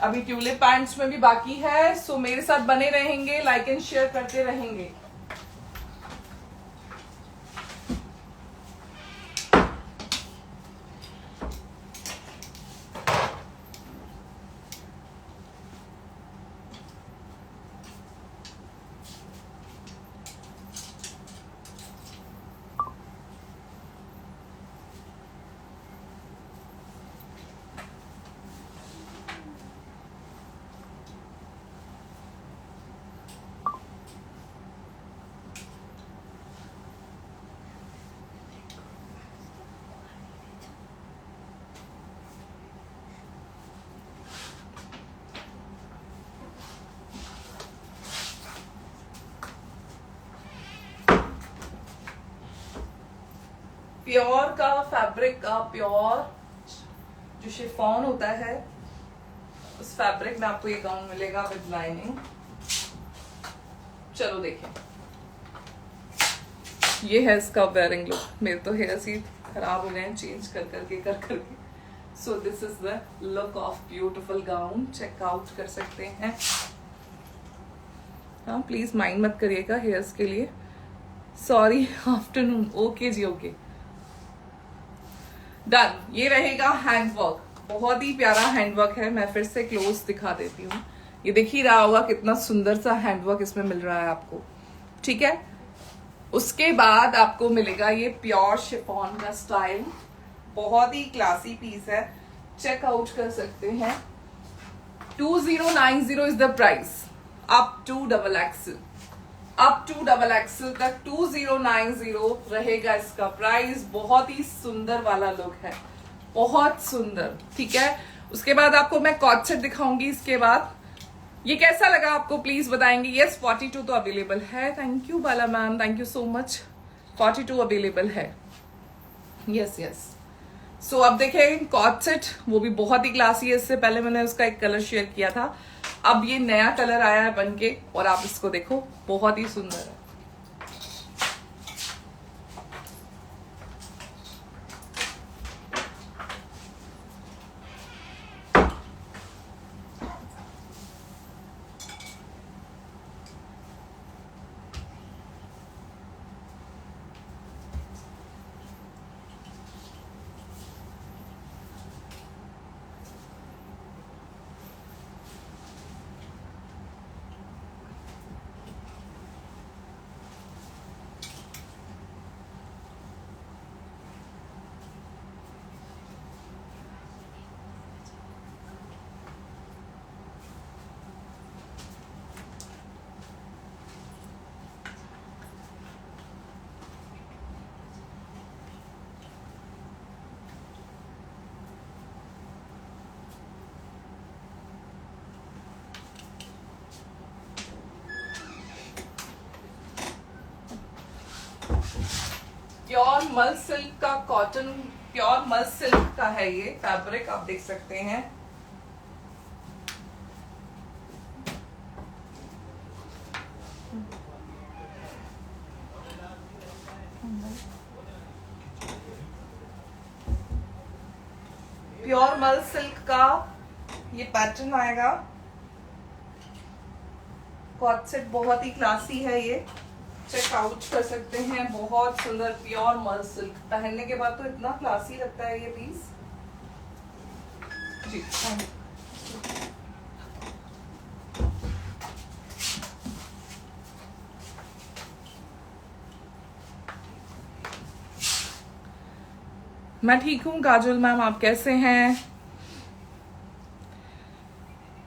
अभी ट्यूलिप पैंट्स में भी बाकी है, सो मेरे साथ बने रहेंगे, लाइक एंड शेयर करते रहेंगे। प्योर का फैब्रिक का, प्योर जो शिफॉन होता है उस फैब्रिक में आपको ये गाउन मिलेगा विद लाइनिंग। चलो देखें, ये है इसका वेयरिंग लुक। मेरे तो हेयर ही खराब हो गए हैं चेंज कर करके। So this is the look of beautiful gown, checkout कर सकते हैं। हाँ प्लीज माइंड मत करिएगा हेयर्स के लिए, सॉरी आफ्टरनून। ओके जी ओके डन। ये रहेगा हैंडवर्क, बहुत ही प्यारा हैंडवर्क है। मैं फिर से क्लोज दिखा देती हूँ, ये दिख ही रहा होगा कितना सुंदर सा हैंडवर्क इसमें मिल रहा है आपको, ठीक है। उसके बाद आपको मिलेगा ये प्योर शिफॉन का स्टाइल, बहुत ही क्लासी पीस है, चेकआउट कर सकते हैं। 2090 is the price, up to XXL, up to XXL तक 2090 रहेगा इसका प्राइस। बहुत ही सुंदर वाला लुक है, बहुत सुंदर, ठीक है। उसके बाद आपको मैं कॉट सेट दिखाऊंगी। इसके बाद ये कैसा लगा आपको प्लीज बताएंगे। यस 42 तो अवेलेबल है, thank you Bala ma'am, thank you so much. 42 available है, यस यस। सो अब देखें कॉट सेट, वो भी बहुत ही क्लासी है। इससे पहले मैंने उसका एक कलर शेयर किया था, अब ये नया कलर आया है बनके, और आप इसको देखो बहुत ही सुंदर है। प्योर मल सिल्क का कॉटन, प्योर मल सिल्क का है ये फैब्रिक, आप देख सकते हैं। प्योर मल सिल्क का ये पैटर्न आएगा, कॉट सेट बहुत ही क्लासी है, ये चेकआउट कर सकते हैं। बहुत सुंदर प्योर मल सिल्क, पहनने के बाद तो इतना क्लासी लगता है ये पीस जी। मैं ठीक हूँ काजल मैम, आप कैसे हैं?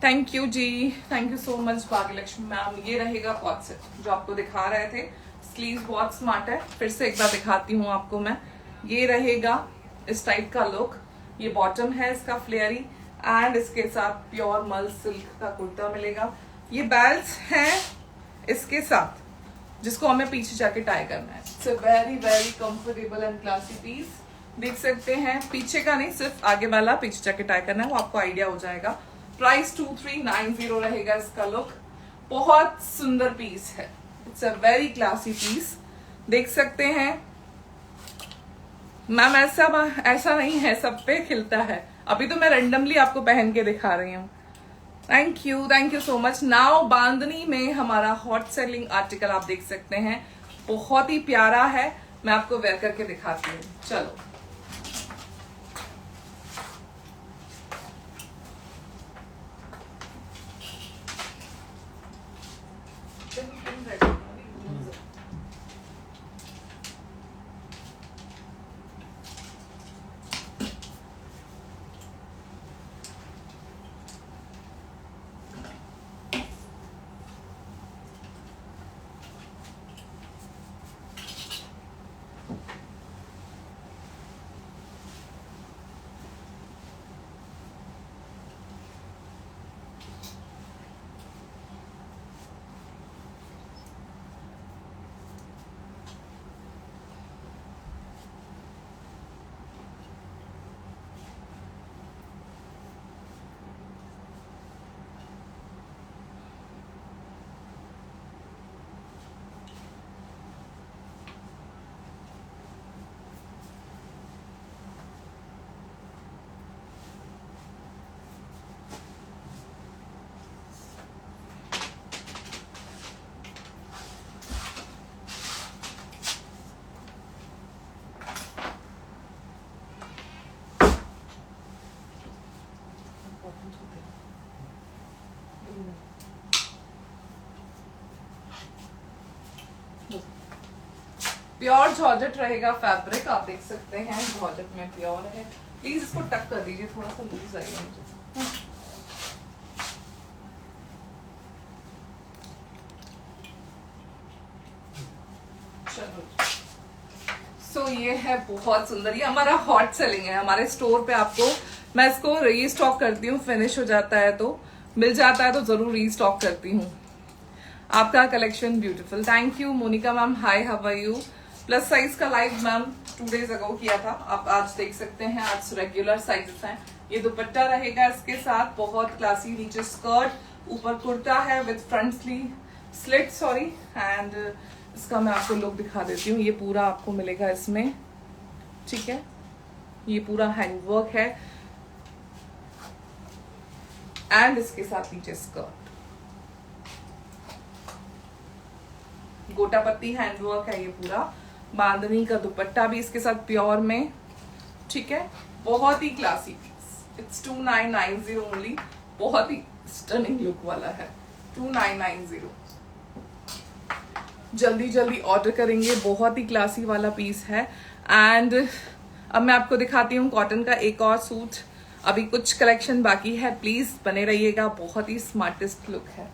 थैंक यू जी, thank you so much Bhagyalakshmi ma'am. ये रहेगा कॉट सेट जो आपको दिखा रहे थे। स्लीव बहुत स्मार्ट है, फिर से एक बार दिखाती हूँ आपको मैं। ये रहेगा इस टाइप का लुक। ये बॉटम है इसका फ्लेयरी, एंड इसके साथ प्योर मल सिल्क का कुर्ता मिलेगा। ये बेल्ट हैं इसके साथ, जिसको हमें पीछे जाके टाई करना है। It's a very very comfortable and classy piece. देख सकते हैं, पीछे का नहीं, सिर्फ आगे वाला पीछे जाके टाई करना है, वो आपको आइडिया हो जाएगा। प्राइस 2390 रहेगा इसका लुक। बहुत सुंदर पीस है, it's a very classy piece. देख सकते हैं मैम, ऐसा नहीं है, सब पे खिलता है। अभी तो मैं रेंडमली आपको पहन के दिखा रही हूँ। Thank you so much. Now bandhani में हमारा हॉट सेलिंग आर्टिकल आप देख सकते हैं, बहुत ही प्यारा है। मैं आपको वेयर करके दिखाती हूँ। चलो, प्योर जॉर्जेट रहेगा फैब्रिक, आप देख सकते हैं जॉर्जेट में प्योर है। प्लीज इसको टक कर दीजिए, थोड़ा सा लूज आएगा मुझे। चलो, सो ये है बहुत सुंदर। ये हमारा हॉट सेलिंग है हमारे स्टोर पे। आपको मैं इसको रीस्टॉक करती हूँ, फिनिश हो जाता है तो, मिल जाता है तो जरूर रीस्टॉक करती हूँ। आपका collection beautiful. Thank you Monica ma'am. Hi, how are you? Plus size का लाइव मैम 2 days अगो किया था, आप आज देख सकते हैं। आज रेगुलर साइजेस हैं। ये दुपट्टा रहेगा इसके साथ, बहुत क्लासी। नीचे स्कर्ट, ऊपर कुर्ता है with front sleeve slit, sorry. And इसका मैं आपको लुक दिखा देती हूँ। ये पूरा आपको मिलेगा इसमें, ठीक है। ये पूरा हैंडवर्क है, एंड इसके साथ नीचे स्कर्ट, गोटा पत्ती हैंडवर्क है ये पूरा। बांधनी का दुपट्टा भी इसके साथ प्योर में, ठीक है। बहुत ही क्लासी पीस। It's 2990 only. बहुत ही स्टनिंग लुक वाला है। 2990। जल्दी जल्दी ऑर्डर करेंगे, बहुत ही क्लासी वाला पीस है। एंड अब मैं आपको दिखाती हूँ कॉटन का एक और सूट। अभी कुछ कलेक्शन बाकी है, प्लीज बने रहिएगा। बहुत ही स्मार्टेस्ट लुक है।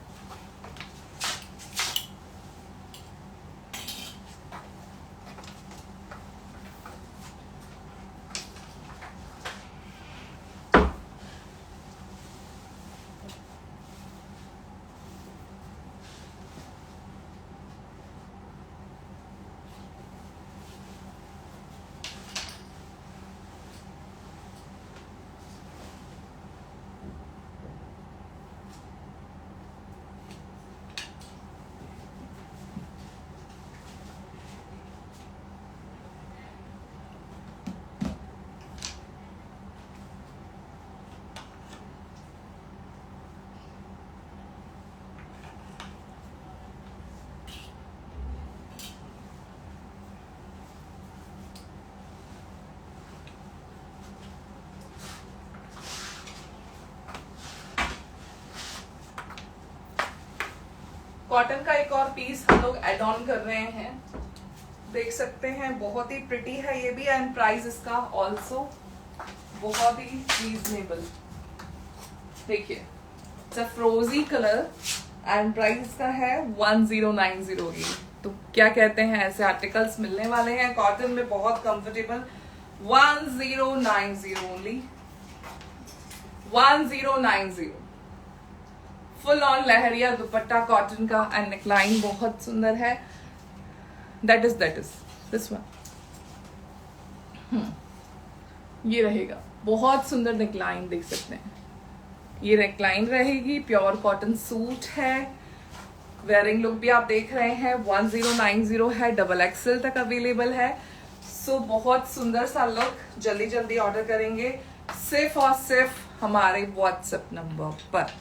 कॉटन का एक और पीस हम लोग एड ऑन कर रहे हैं। देख सकते हैं, बहुत ही प्रिटी है ये भी, एंड प्राइस इसका ऑल्सो बहुत ही रीजनेबल। देखिए फ्रोजी कलर एंड प्राइस इसका है 1090 की। तो क्या कहते हैं, ऐसे आर्टिकल्स मिलने वाले हैं कॉटन में बहुत comfortable. 1090 only, 1090। Full on lehariya dupatta cotton का एंड नेकलाइन बहुत सुंदर है। That is this one. ये रहेगा, बहुत सुंदर नेकलाइन देख सकते हैं। ये नेकलाइन रहेगी, प्योर कॉटन सूट है। वेयरिंग लुक भी आप देख रहे हैं, 1090 है, XXL तक अवेलेबल है। सो बहुत सुंदर सा लुक, जल्दी जल्दी ऑर्डर करेंगे सिर्फ और सिर्फ हमारे व्हाट्सएप नंबर पर,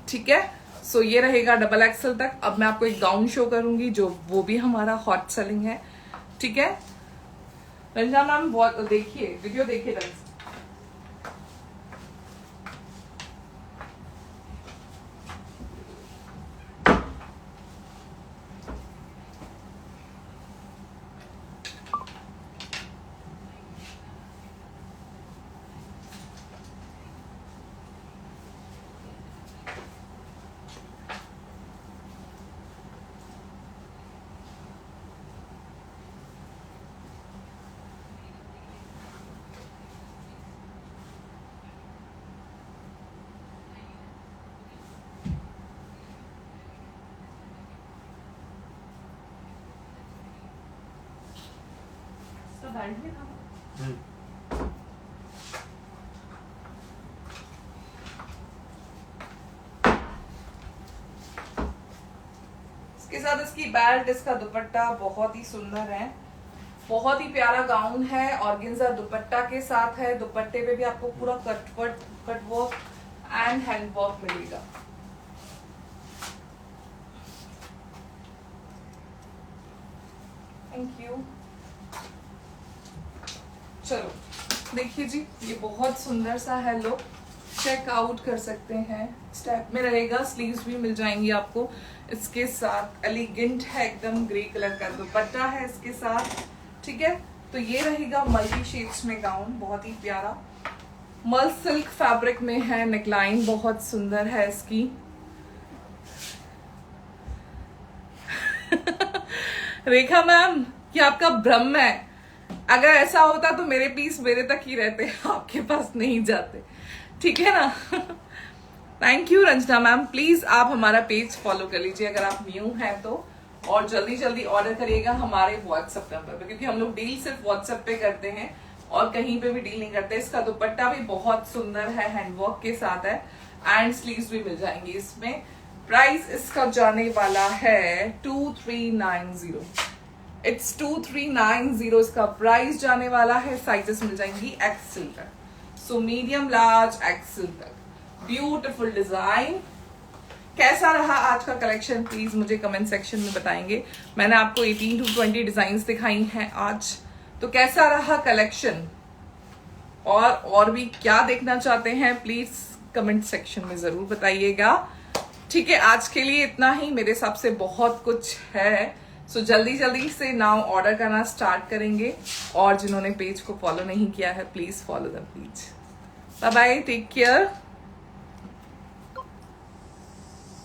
ठीक है। सो ये रहेगा XXL तक। अब मैं आपको एक गाउन शो करूंगी जो वो भी हमारा हॉट सेलिंग है, ठीक है। रंजना मैम देखिए, वीडियो देखिए रंजना। बैंड में था। इसके साथ इसकी बेल्ट, इसका दुपट्टा बहुत ही सुंदर है, बहुत ही प्यारा गाउन है। ऑर्गेन्जा दुपट्टा के साथ है। दुपट्टे पे भी आपको पूरा cut work and hand work मिलेगा। Thank you. चलो देखिए जी, ये बहुत सुंदर सा है लुक, चेक आउट कर सकते हैं। स्टेप में रहेगा, स्लीव्स भी मिल जाएंगी आपको इसके साथ। एलिगेंट है एकदम, ग्रे कलर का दुपट्टा है इसके साथ, ठीक है। तो ये रहेगा मल्टी शेड्स में गाउन, बहुत ही प्यारा मल सिल्क फैब्रिक में है। नेकलाइन बहुत सुंदर है इसकी। रेखा मैम, ये आपका भ्रम है। अगर ऐसा होता तो मेरे पीस मेरे तक ही रहते, आपके पास नहीं जाते, ठीक है ना। Thank you Ranjana ma'am. Please आप हमारा पेज फॉलो कर लीजिए अगर आप न्यू हैं तो, और जल्दी जल्दी ऑर्डर करिएगा हमारे व्हाट्सएप नंबर पे, क्योंकि हम लोग डील सिर्फ व्हाट्सएप पे करते हैं और कहीं पे भी डील नहीं करते। इसका दुपट्टा भी बहुत सुंदर है, हैंडवर्क के साथ है, एंड स्लीव्स भी मिल जाएंगी इसमें। प्राइस इसका जाने वाला है 2390। इट्स 2390 इसका प्राइस जाने वाला है। साइजेस मिल जाएंगी एक्सेल तक, सो मीडियम लार्ज एक्सेल तक। Beautiful design. कैसा रहा आज का कलेक्शन, प्लीज मुझे कमेंट सेक्शन में बताएंगे। मैंने आपको 18 to 20 डिजाइन दिखाई हैं आज, तो कैसा रहा कलेक्शन, और भी क्या देखना चाहते हैं प्लीज कमेंट सेक्शन में जरूर बताइएगा, ठीक है। आज के लिए इतना ही, मेरे हिसाब से बहुत कुछ है। सो जल्दी जल्दी से नाउ ऑर्डर करना स्टार्ट करेंगे, और जिन्होंने पेज को फॉलो नहीं किया है please follow the page. Bye bye, take care.